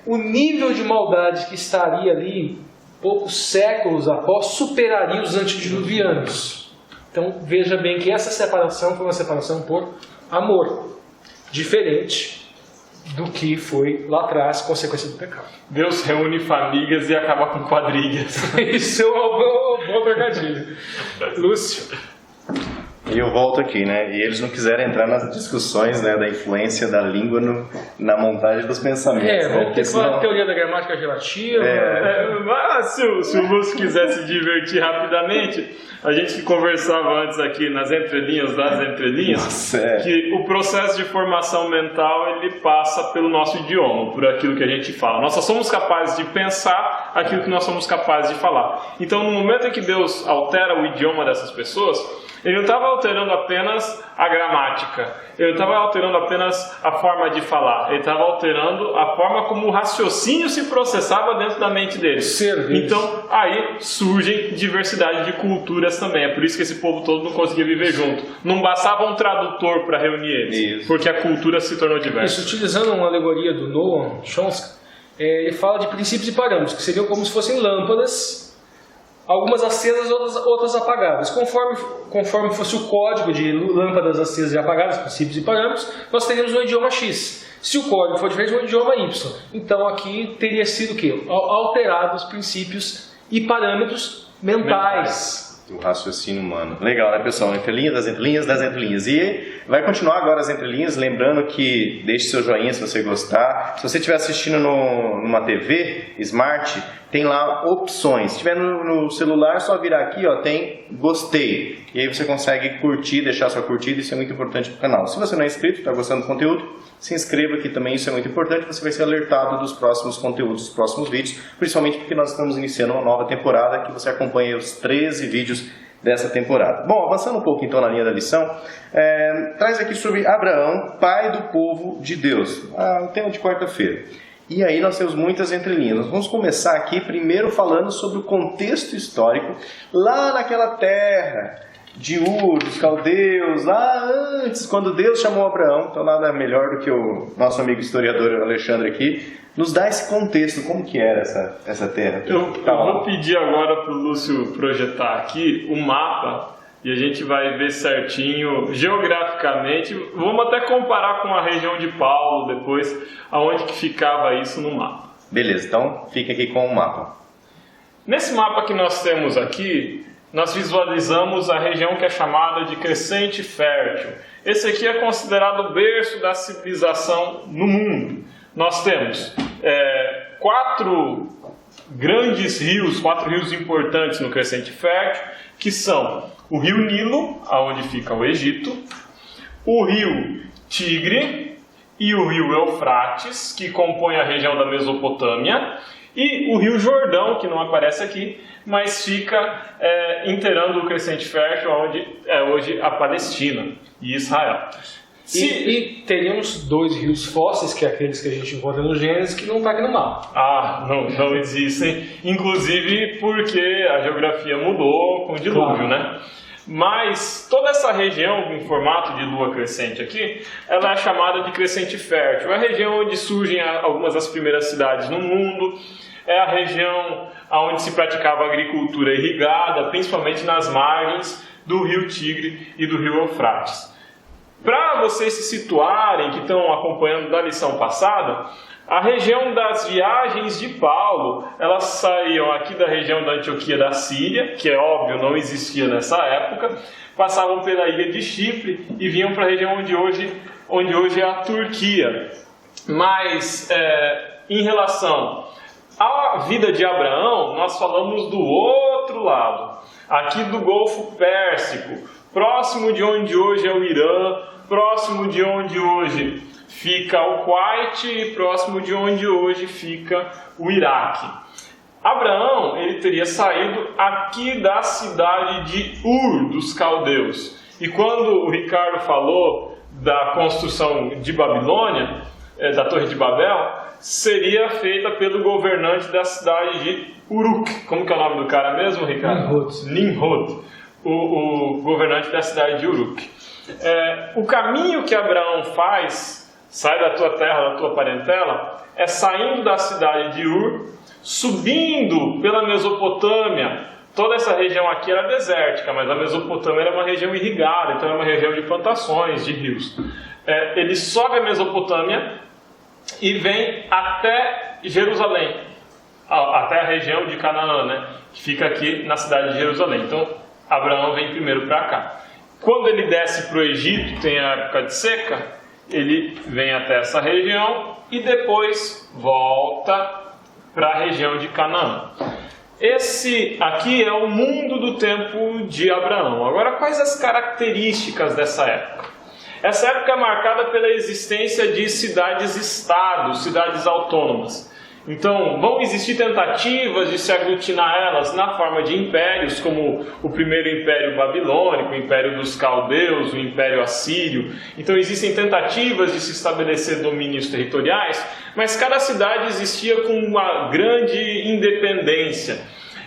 o nível de maldade que estaria ali poucos séculos após superaria os antediluvianos. Então veja bem que essa separação foi uma separação por amor, diferente do que foi lá atrás, consequência do pecado. Deus reúne famílias e acaba com quadrilhas. Isso é um bom trocadilho. Lúcio. E eu volto aqui, né? E eles não quiseram entrar nas discussões, né, da influência da língua na montagem dos pensamentos. Vamos ter que falar da teoria da gramática relativa. Mas se o Lúcio quiser se divertir rapidamente, a gente conversava antes aqui nas entrelinhas das entrelinhas, que o processo de formação mental ele passa pelo nosso idioma, por aquilo que a gente fala. Nós só somos capazes de pensar aquilo que nós somos capazes de falar. Então, no momento em que Deus altera o idioma dessas pessoas, ele não estava alterando apenas a gramática, ele não estava alterando apenas a forma de falar, ele estava alterando a forma como o raciocínio se processava dentro da mente deles. Então, aí surgem diversidade de culturas também. É por isso que esse povo todo não conseguia viver junto. Não bastava um tradutor para reunir eles, porque a cultura se tornou diversa. Isso, utilizando uma alegoria do Noam Chomsky, ele fala de princípios e parâmetros, que seriam como se fossem lâmpadas, algumas acesas, outras apagadas. Conforme fosse o código de lâmpadas acesas e apagadas, princípios e parâmetros, nós teríamos um idioma X. Se o código for diferente, um idioma Y. Então aqui teria sido o quê? Alterados os princípios e parâmetros mentais. do raciocínio humano. Legal, né, pessoal? Entrelinhas, das entrelinhas, das entrelinhas. E vai continuar agora as entrelinhas, lembrando que deixe seu joinha se você gostar. Se você estiver assistindo numa TV Smart, tem lá opções. Se estiver no celular, é só virar aqui, ó, tem gostei. E aí você consegue curtir, deixar sua curtida, isso é muito importante para o canal. Se você não é inscrito, está gostando do conteúdo, se inscreva aqui também, isso é muito importante. Você vai ser alertado dos próximos conteúdos, dos próximos vídeos, principalmente porque nós estamos iniciando uma nova temporada, que você acompanha os 13 vídeos dessa temporada. Bom, avançando um pouco então na linha da lição, traz aqui sobre Abraão, pai do povo de Deus, o tema de quarta-feira. E aí nós temos muitas entrelinhas. Nós vamos começar aqui primeiro falando sobre o contexto histórico lá naquela terra de Ur, dos caldeus, lá antes, quando Deus chamou Abraão. Então nada melhor do que o nosso amigo historiador Alexandre aqui nos dá esse contexto, como que era essa terra. Eu vou pedir agora para o Lúcio projetar aqui o mapa e a gente vai ver certinho, geograficamente. Vamos até comparar com a região de Paulo depois, aonde que ficava isso no mapa. Beleza, então fica aqui com o mapa. Nesse mapa que nós temos aqui, nós visualizamos a região que é chamada de Crescente Fértil. Esse aqui é considerado o berço da civilização no mundo. Nós temos 4 grandes rios, 4 rios importantes no Crescente Fértil, que são o rio Nilo, onde fica o Egito, o rio Tigre e o rio Eufrates, que compõem a região da Mesopotâmia, e o rio Jordão, que não aparece aqui, mas fica inteirando o Crescente Fértil, onde é hoje a Palestina e Israel. E teríamos 2 rios fósseis, que é aqueles que a gente encontra no Gênesis, que não está aqui no mapa. Não existem, inclusive porque a geografia mudou com o dilúvio, né? Mas toda essa região em formato de lua crescente aqui, ela é chamada de Crescente Fértil. É a região onde surgem algumas das primeiras cidades no mundo, é a região onde se praticava agricultura irrigada, principalmente nas margens do rio Tigre e do rio Eufrates. Para vocês se situarem, que estão acompanhando da lição passada, a região das viagens de Paulo, elas saíam aqui da região da Antioquia da Síria, que é óbvio, não existia nessa época, passavam pela ilha de Chipre e vinham para a região onde hoje é a Turquia. Mas, em relação à vida de Abraão, nós falamos do outro lado, aqui do Golfo Pérsico, próximo de onde hoje é o Irã, próximo de onde hoje fica o Kuwait e próximo de onde hoje fica o Iraque. Abraão, ele teria saído aqui da cidade de Ur, dos caldeus. E quando o Ricardo falou da construção de Babilônia, da Torre de Babel, seria feita pelo governante da cidade de Uruk. Como que é o nome do cara mesmo, Ricardo? Nimrod. O governante da cidade de Uruk. O caminho que Abraão faz, sai da tua terra, da tua parentela, é saindo da cidade de Ur, subindo pela Mesopotâmia. Toda essa região aqui era desértica, mas a Mesopotâmia era uma região irrigada, então era uma região de plantações, de rios. Ele sobe a Mesopotâmia e vem até Jerusalém, até a região de Canaã, né, que fica aqui na cidade de Jerusalém. Então, Abraão vem primeiro para cá. Quando ele desce para o Egito, tem a época de seca, ele vem até essa região e depois volta para a região de Canaã. Esse aqui é o mundo do tempo de Abraão. Agora, quais as características dessa época? Essa época é marcada pela existência de cidades-estados, cidades autônomas. Então, vão existir tentativas de se aglutinar elas na forma de impérios, como o primeiro império babilônico, o império dos caldeus, o império assírio. Então, existem tentativas de se estabelecer domínios territoriais, mas cada cidade existia com uma grande independência.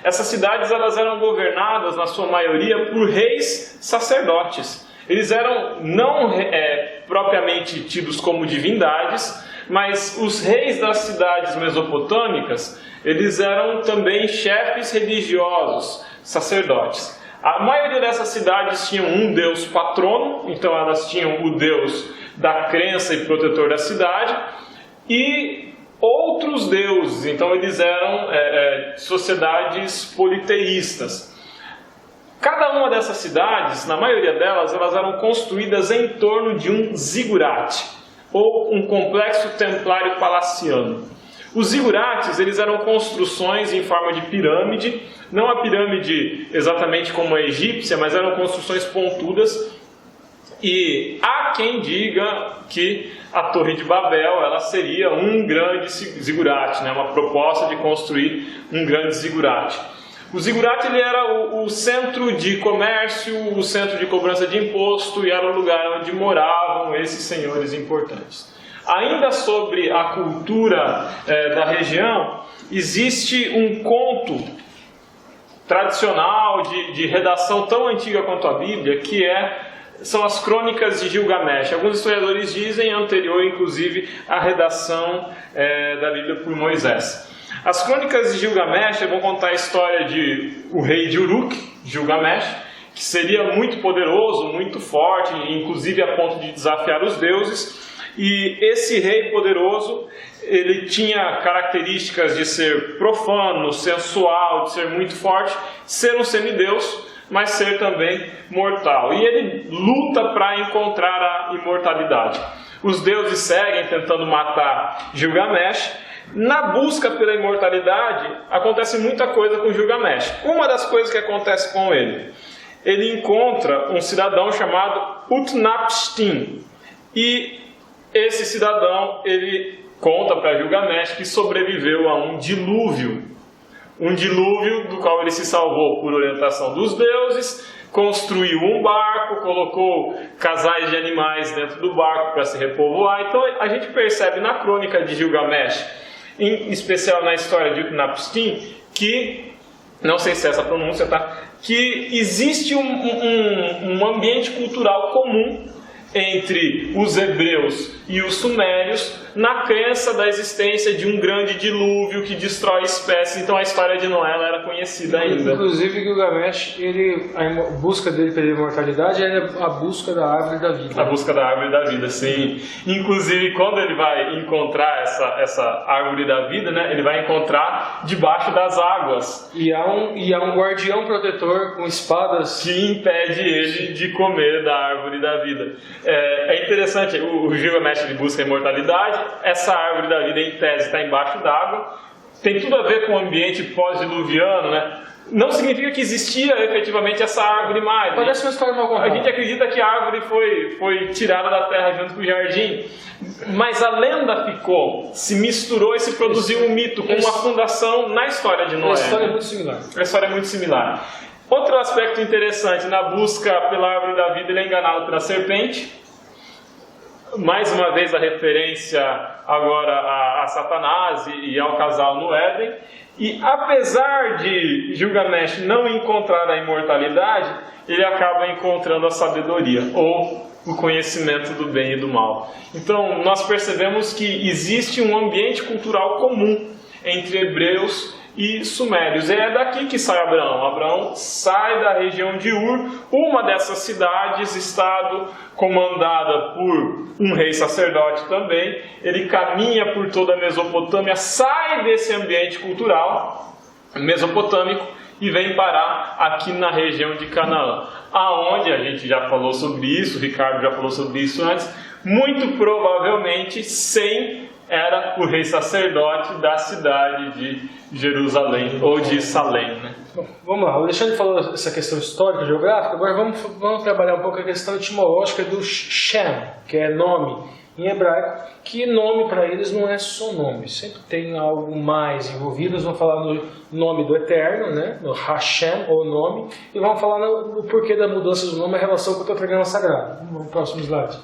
Essas cidades elas eram governadas, na sua maioria, por reis sacerdotes. Eles eram não propriamente tidos como divindades, mas os reis das cidades mesopotâmicas, eles eram também chefes religiosos, sacerdotes. A maioria dessas cidades tinham um deus patrono, então elas tinham o deus da crença e protetor da cidade, e outros deuses, então eles eram sociedades politeístas. Cada uma dessas cidades, na maioria delas, elas eram construídas em torno de um zigurate, ou um complexo templário palaciano. Os zigurates, eles eram construções em forma de pirâmide, não a pirâmide exatamente como a egípcia, mas eram construções pontudas. E há quem diga que a Torre de Babel ela seria um grande zigurate, né? Uma proposta de construir um grande zigurate. O zigurate ele era o centro de comércio, o centro de cobrança de imposto e era o lugar onde moravam esses senhores importantes. Ainda sobre a cultura da região, existe um conto tradicional de redação tão antiga quanto a Bíblia, que são as Crônicas de Gilgamesh. Alguns historiadores dizem anterior, inclusive, à redação da Bíblia por Moisés. As Crônicas de Gilgamesh vão contar a história de o rei de Uruk, Gilgamesh, que seria muito poderoso, muito forte, inclusive a ponto de desafiar os deuses. E esse rei poderoso, ele tinha características de ser profano, sensual, de ser muito forte, ser um semideus, mas ser também mortal. E ele luta para encontrar a imortalidade. Os deuses seguem tentando matar Gilgamesh. Na busca pela imortalidade, acontece muita coisa com Gilgamesh. Uma das coisas que acontece com ele encontra um cidadão chamado Utnapishtim. E esse cidadão, ele conta para Gilgamesh que sobreviveu a um dilúvio do qual ele se salvou por orientação dos deuses, construiu um barco, colocou casais de animais dentro do barco para se repovoar. Então a gente percebe na crônica de Gilgamesh, em especial na história de Utnapishtim, que, não sei se é essa a pronúncia, tá? Que existe um ambiente cultural comum entre os hebreus e os sumérios na crença da existência de um grande dilúvio que destrói espécies. Então a história de Noé ela era conhecida ainda. Inclusive Gilgamesh, a busca dele pela imortalidade é a busca da árvore da vida. A busca da árvore da vida, sim. Inclusive quando ele vai encontrar essa árvore da vida, né, ele vai encontrar debaixo das águas. E há um guardião protetor com espadas que impede ele de comer da árvore da vida. É interessante, o Gilgamesh ele busca a imortalidade, essa árvore da vida em tese está embaixo d'água, tem tudo a ver com o ambiente pós-diluviano, né? Não significa que existia efetivamente essa árvore mais. Parece uma história mal contada. A gente acredita que a árvore foi tirada da terra junto com o jardim, mas a lenda ficou, se misturou e se produziu um mito com uma fundação na história de Noé. A história é muito similar. A história é muito similar. Outro aspecto interessante, na busca pela árvore da vida, ele é enganado pela serpente. Mais uma vez a referência agora a Satanás e ao casal no Éden. E apesar de Gilgamesh não encontrar a imortalidade, ele acaba encontrando a sabedoria, ou o conhecimento do bem e do mal. Então nós percebemos que existe um ambiente cultural comum entre hebreus e sumérios. E é daqui que sai Abraão. Abraão sai da região de Ur, uma dessas cidades, estado comandada por um rei sacerdote também. Ele caminha por toda a Mesopotâmia, sai desse ambiente cultural mesopotâmico e vem parar aqui na região de Canaã, aonde a gente já falou sobre isso, o Ricardo já falou sobre isso antes, muito provavelmente Sem era o rei sacerdote da cidade de Jerusalém, ou de Salém, né? Bom, vamos lá, o Alexandre falou essa questão histórica e geográfica, agora vamos trabalhar um pouco a questão etimológica do Shem, que é nome em hebraico, que nome para eles não é só nome, sempre tem algo mais envolvido. Nós vamos falar no nome do Eterno, né? No Hashem, ou nome, e vamos falar no porquê da mudança do nome, a relação com o tetragrama sagrado. Vamos no próximo slide.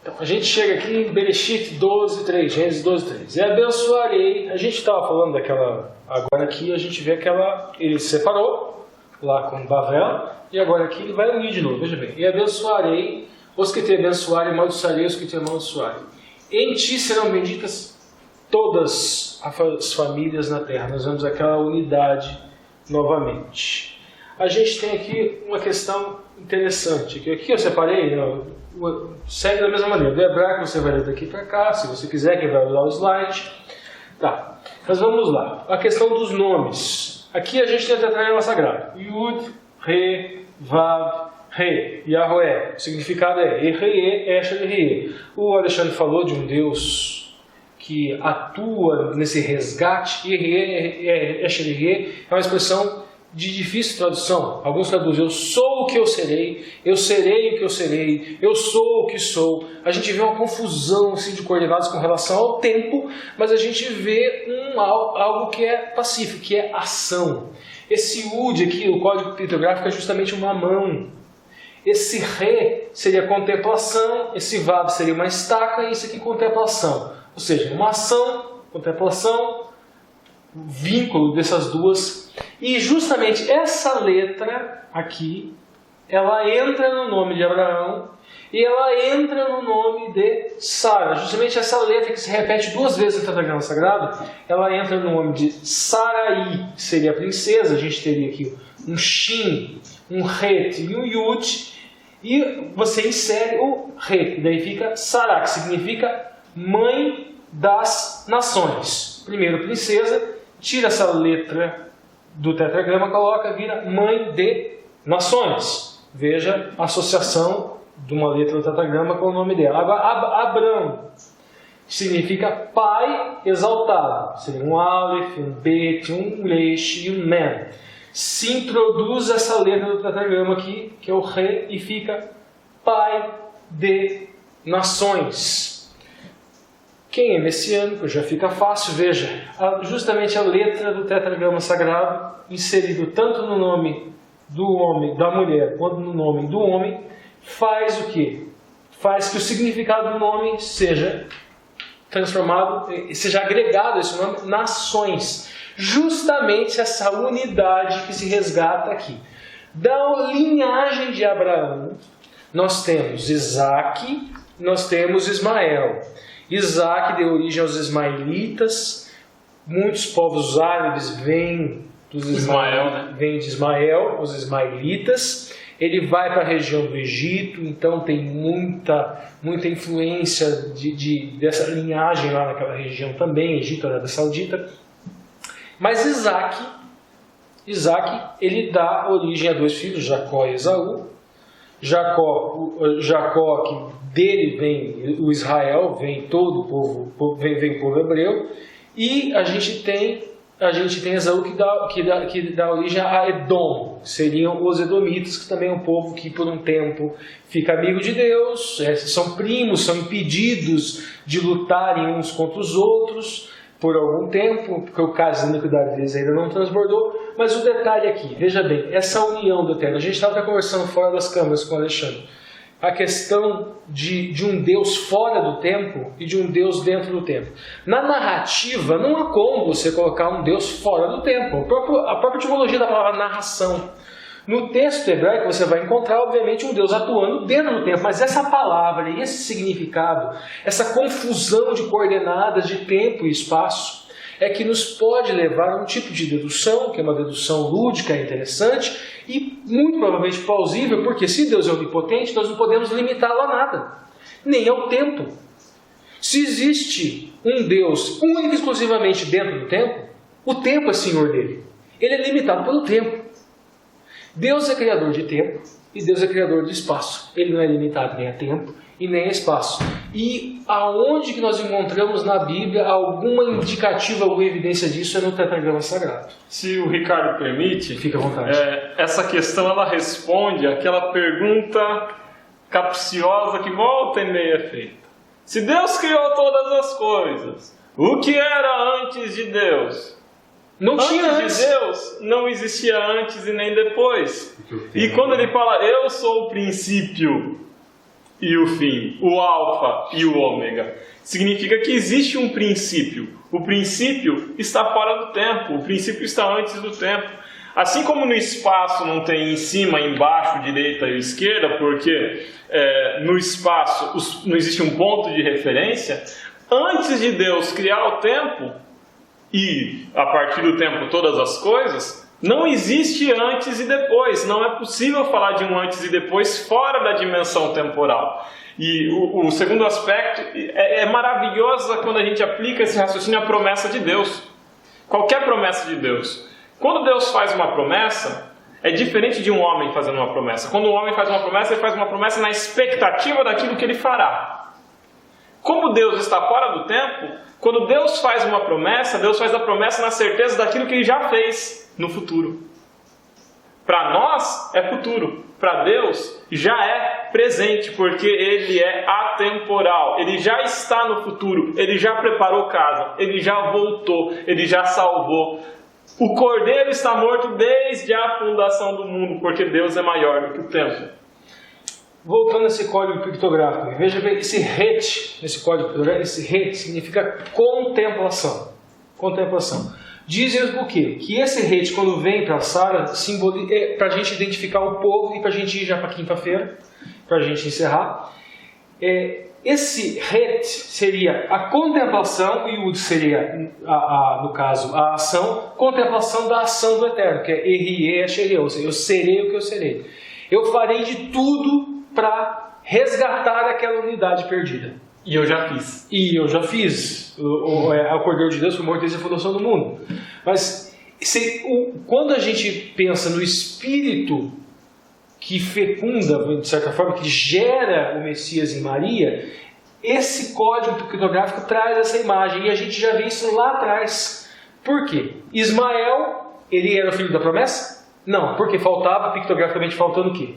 Então, a gente chega aqui em Bereshit 12:3, Gênesis 12:3. E abençoarei. A gente estava falando daquela. Agora aqui a gente vê aquela. Ele se separou lá com Bavel. E agora aqui ele vai unir de novo. Veja bem. E abençoarei os que te abençoarem, amaldiçoarei os que te amaldiçoarem. Em ti serão benditas todas as famílias na terra. Nós vemos aquela unidade novamente. A gente tem aqui uma questão interessante. Que aqui eu separei. Segue da mesma maneira. Do hebraico você vai ler daqui para cá, se você quiser, quem vai usar o slide. Tá, mas vamos lá. A questão dos nomes. Aqui a gente tem a tetragrama sagrado. Yud, Re, Vav, Re, Yahweh. O significado é Erre, Esher, Re. O Alexandre falou de um Deus que atua nesse resgate. Erre, Esher, Re é uma expressão de difícil tradução. Alguns traduzem: eu sou o que eu serei o que eu serei, eu sou o que sou. A gente vê uma confusão assim, de coordenadas com relação ao tempo, mas a gente vê algo que é pacífico, que é ação. Esse Ud aqui, o código criptográfico, é justamente uma mão. Esse Re seria contemplação, esse Vav seria uma estaca e isso aqui contemplação. Ou seja, uma ação, contemplação, vínculo dessas duas. E justamente essa letra aqui, ela entra no nome de Abraão e ela entra no nome de Sara. Justamente essa letra que se repete 2 vezes no tetragrama sagrado, ela entra no nome de Sarai, que seria a princesa. A gente teria aqui um Shin, um Het e um Yud. E você insere o Re, daí fica Sará, que significa mãe das nações. Primeiro princesa, tira essa letra do tetragrama, coloca, vira mãe de nações. Veja a associação de uma letra do tetragrama com o nome dela. Agora, Abrão significa pai exaltado. Seria um Aleph, um Bet, um Resh e um Men. Se introduz essa letra do tetragrama aqui, que é o Re, e fica pai de nações. Quem é messiânico já fica fácil, veja, justamente a letra do tetragrama sagrado, inserido tanto no nome do homem, da mulher, quanto no nome do homem, faz o quê? Faz que o significado do nome seja transformado, seja agregado a esse nome, nações. Justamente essa unidade que se resgata aqui. Da linhagem de Abraão, nós temos Isaac, nós temos Ismael. Isaac deu origem aos ismaelitas. Muitos povos árabes vêm dos vêm de Ismael, os ismaelitas. Ele vai para a região do Egito, então tem muita influência dessa linhagem lá naquela região também, Egito, Arábia Saudita. Mas Isaac, ele dá origem a 2 filhos, Jacó e Esaú. Jacó, que dele vem o Israel, vem todo o povo, vem o povo hebreu. E a gente tem Esaú que dá origem a Edom, que seriam os edomitas, que também é um povo que por um tempo fica amigo de Deus, são primos, são impedidos de lutarem uns contra os outros por algum tempo, porque o caso da iniquidade deles ainda não transbordou. Mas o detalhe aqui, veja bem, essa união do Eterno, a gente estava conversando fora das câmeras com o Alexandre, a questão de um Deus fora do tempo e de um Deus dentro do tempo. Na narrativa, não há como você colocar um Deus fora do tempo. A própria etimologia da palavra narração. No texto hebraico você vai encontrar, obviamente, um Deus atuando dentro do tempo, mas essa palavra e esse significado, essa confusão de coordenadas de tempo e espaço, é que nos pode levar a um tipo de dedução, que é uma dedução lúdica, interessante e muito provavelmente plausível, porque se Deus é onipotente, nós não podemos limitá-lo a nada, nem ao tempo. Se existe um Deus único e exclusivamente dentro do tempo, o tempo é senhor dele. Ele é limitado pelo tempo. Deus é criador de tempo e Deus é criador de espaço. Ele não é limitado nem a tempo e nem a espaço. E aonde que nós encontramos na Bíblia alguma indicativa ou evidência disso é no tetragrama sagrado. Se o Ricardo permite, fica à vontade. Essa questão ela responde àquela pergunta capciosa que volta e meia é feita. Se Deus criou todas as coisas, o que era antes de Deus? Não tinha antes de Deus, não existia antes e nem depois. E quando ele fala, eu sou o princípio e o fim, o alfa e o ômega, significa que existe um princípio. O princípio está fora do tempo, o princípio está antes do tempo. Assim como no espaço não tem em cima, embaixo, direita e esquerda, porque no espaço não existe um ponto de referência, antes de Deus criar o tempo, e a partir do tempo todas as coisas, não existe antes e depois. Não é possível falar de um antes e depois fora da dimensão temporal. E o segundo aspecto é maravilhoso quando a gente aplica esse raciocínio à promessa de Deus. Qualquer promessa de Deus. Quando Deus faz uma promessa, É diferente de um homem fazendo uma promessa. Quando um homem faz uma promessa, ele faz uma promessa na expectativa daquilo que ele fará. Como Deus está fora do tempo, quando Deus faz uma promessa, Deus faz a promessa na certeza daquilo que Ele já fez no futuro. Para nós é futuro, para Deus já é presente, porque Ele é atemporal, Ele já está no futuro, Ele já preparou casa, Ele já voltou, Ele já salvou. O Cordeiro está morto desde a fundação do mundo, porque Deus é maior do que o tempo. Voltando a esse código pictográfico, veja bem, esse het, nesse código pictográfico, esse het significa contemplação. Contemplação. Dizem o quê? Que esse het, quando vem para a sala, é para a gente identificar o povo e para a gente ir já para quinta-feira, para a gente encerrar. Esse het seria a contemplação e o seria, no caso, a ação, contemplação da ação do Eterno, que é erie, ou seja, eu serei o que eu serei. Eu farei de tudo para resgatar aquela unidade perdida. E eu já fiz. O Cordeiro de Deus foi morto desde a fundação do mundo. Mas quando a gente pensa no Espírito que fecunda, de certa forma, que gera o Messias em Maria, esse código pictográfico traz essa imagem. E a gente já vê isso lá atrás. Por quê? Ismael, ele era o filho da promessa? Não, porque faltava, pictograficamente, faltando o quê?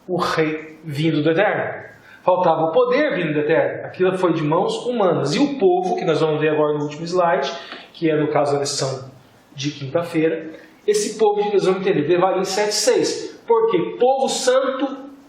O rei vindo do Eterno. Faltava o poder vindo do Eterno. Aquilo foi de mãos humanas. E o povo, que nós vamos ver agora no último slide, que é no caso a lição de quinta-feira, esse povo, nós vamos entender, Devarim 7,6. Porque povo santo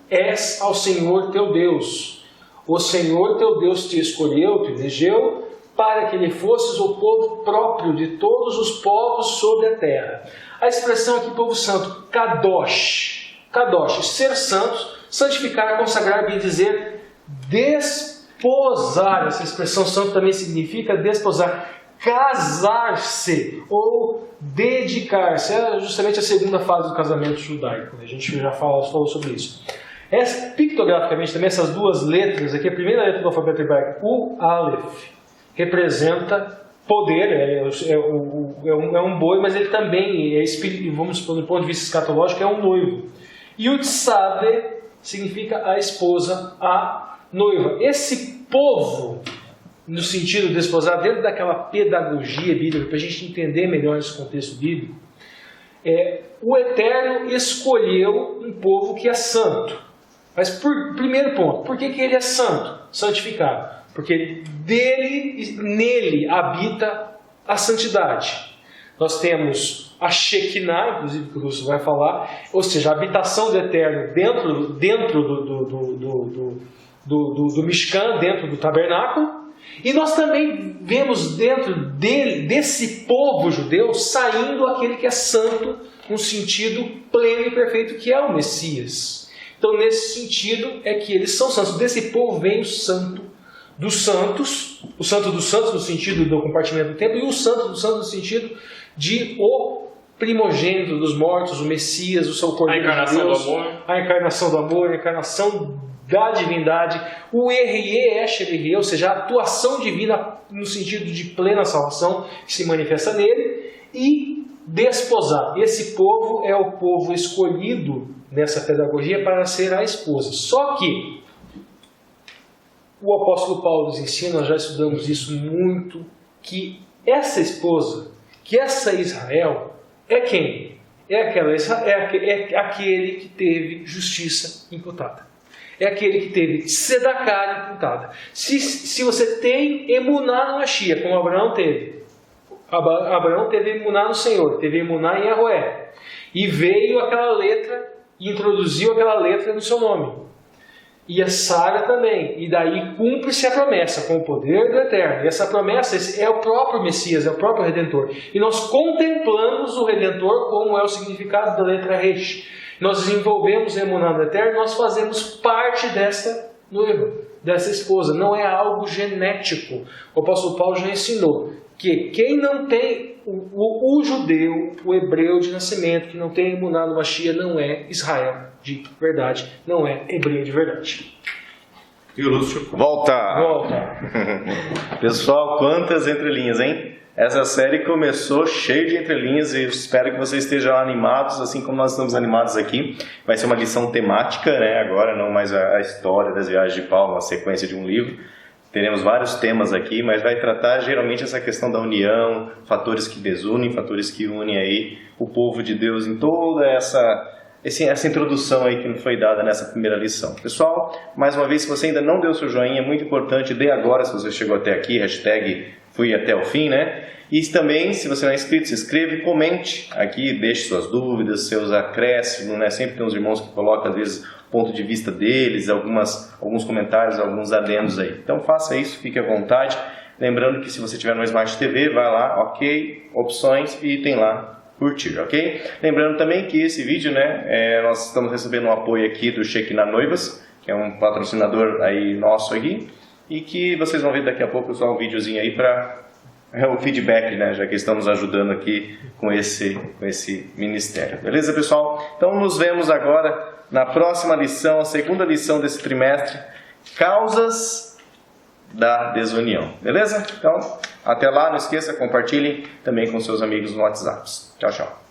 és ao Senhor teu Deus. O Senhor teu Deus te escolheu, te elegeu, para que lhe fosses o povo próprio de todos os povos sobre a terra. A expressão aqui, povo santo, kadosh. Kadosh, ser santos, santificar, consagrar, bem dizer, desposar. Essa expressão santo também significa desposar, casar-se ou dedicar-se. É justamente a segunda fase do casamento judaico. A gente já falou sobre isso. Pictograficamente também, essas duas letras aqui, a primeira letra do alfabeto hebraico, o Aleph, representa poder, é um boi, mas ele também é espírito, vamos supor, do ponto de vista escatológico, é um noivo. E o Tzade significa a esposa, a noiva. Esse povo, no sentido de desposar, dentro daquela pedagogia bíblica, para a gente entender melhor esse contexto bíblico, o Eterno escolheu um povo que é santo. Mas, primeiro ponto, por que ele é santo, santificado? Porque nele habita a santidade. Nós temos a Shekinah, inclusive que o Lúcio vai falar, ou seja, a habitação do Eterno dentro do Mishkan, dentro do tabernáculo. E nós também vemos dentro desse povo judeu saindo aquele que é santo, no sentido pleno e perfeito, que é o Messias. Então, nesse sentido, é que eles são santos. Desse povo vem o santo dos santos, o santo dos santos no sentido do compartimento do templo, e o santo dos santos no sentido de o primogênito dos mortos, o Messias, o seu Cordeiro de Deus, a encarnação do amor, a encarnação da divindade, o Erie, ou seja, a atuação divina no sentido de plena salvação que se manifesta nele, e desposar. Esse povo é o povo escolhido nessa pedagogia para ser a esposa. Só que o apóstolo Paulo nos ensina, nós já estudamos isso muito, que essa esposa, que essa Israel, é quem? É aquele que teve justiça imputada. É aquele que teve tzedakah imputada. Se você tem emuná no Mashiach, como Abraão teve. Abraão teve emuná no Senhor, teve emuná em Yahweh. E veio aquela letra, e introduziu aquela letra no seu nome. E a Sara também. E daí cumpre-se a promessa com o poder do Eterno. E essa promessa é o próprio Messias, é o próprio Redentor. E nós contemplamos o Redentor como é o significado da letra Resh. Nós desenvolvemos a emuná do Eterno, nós fazemos parte dessa noiva, dessa esposa. Não é algo genético. O apóstolo Paulo já ensinou que quem não tem o judeu, o hebreu de nascimento, que não tem emuná no Mashiach, não é Israel de verdade, não é hebreu de verdade. E o Lúcio volta. Volta. Pessoal, quantas entrelinhas, hein? Essa série começou cheio de entrelinhas e eu espero que vocês estejam animados, assim como nós estamos animados aqui. Vai ser uma lição temática, né? Agora não mais a história das viagens de Paulo, uma sequência de um livro. Teremos vários temas aqui, mas vai tratar geralmente essa questão da união, fatores que desunem, fatores que unem aí o povo de Deus em toda essa introdução aí que nos foi dada nessa primeira lição. Pessoal, mais uma vez, se você ainda não deu seu joinha, é muito importante, dê agora se você chegou até aqui, hashtag fui até o fim, né? E também, se você não é inscrito, se inscreva e comente aqui, deixe suas dúvidas, seus acréscimos, né? Sempre tem uns irmãos que colocam, às vezes, o ponto de vista deles, alguns comentários, alguns adendos aí. Então faça isso, fique à vontade. Lembrando que se você tiver no Smart TV, vai lá, ok, opções e tem lá curtir, ok? Lembrando também que esse vídeo, né, nós estamos recebendo um apoio aqui do Shekinah Noivas, que é um patrocinador aí nosso aqui, e que vocês vão ver daqui a pouco só um videozinho aí para o feedback, né, já que estamos ajudando aqui com esse ministério. Beleza, pessoal? Então nos vemos agora na próxima lição, a segunda lição desse trimestre, causas da desunião. Beleza? Então, até lá, não esqueça, compartilhem também com seus amigos no WhatsApp. Tchau, tchau.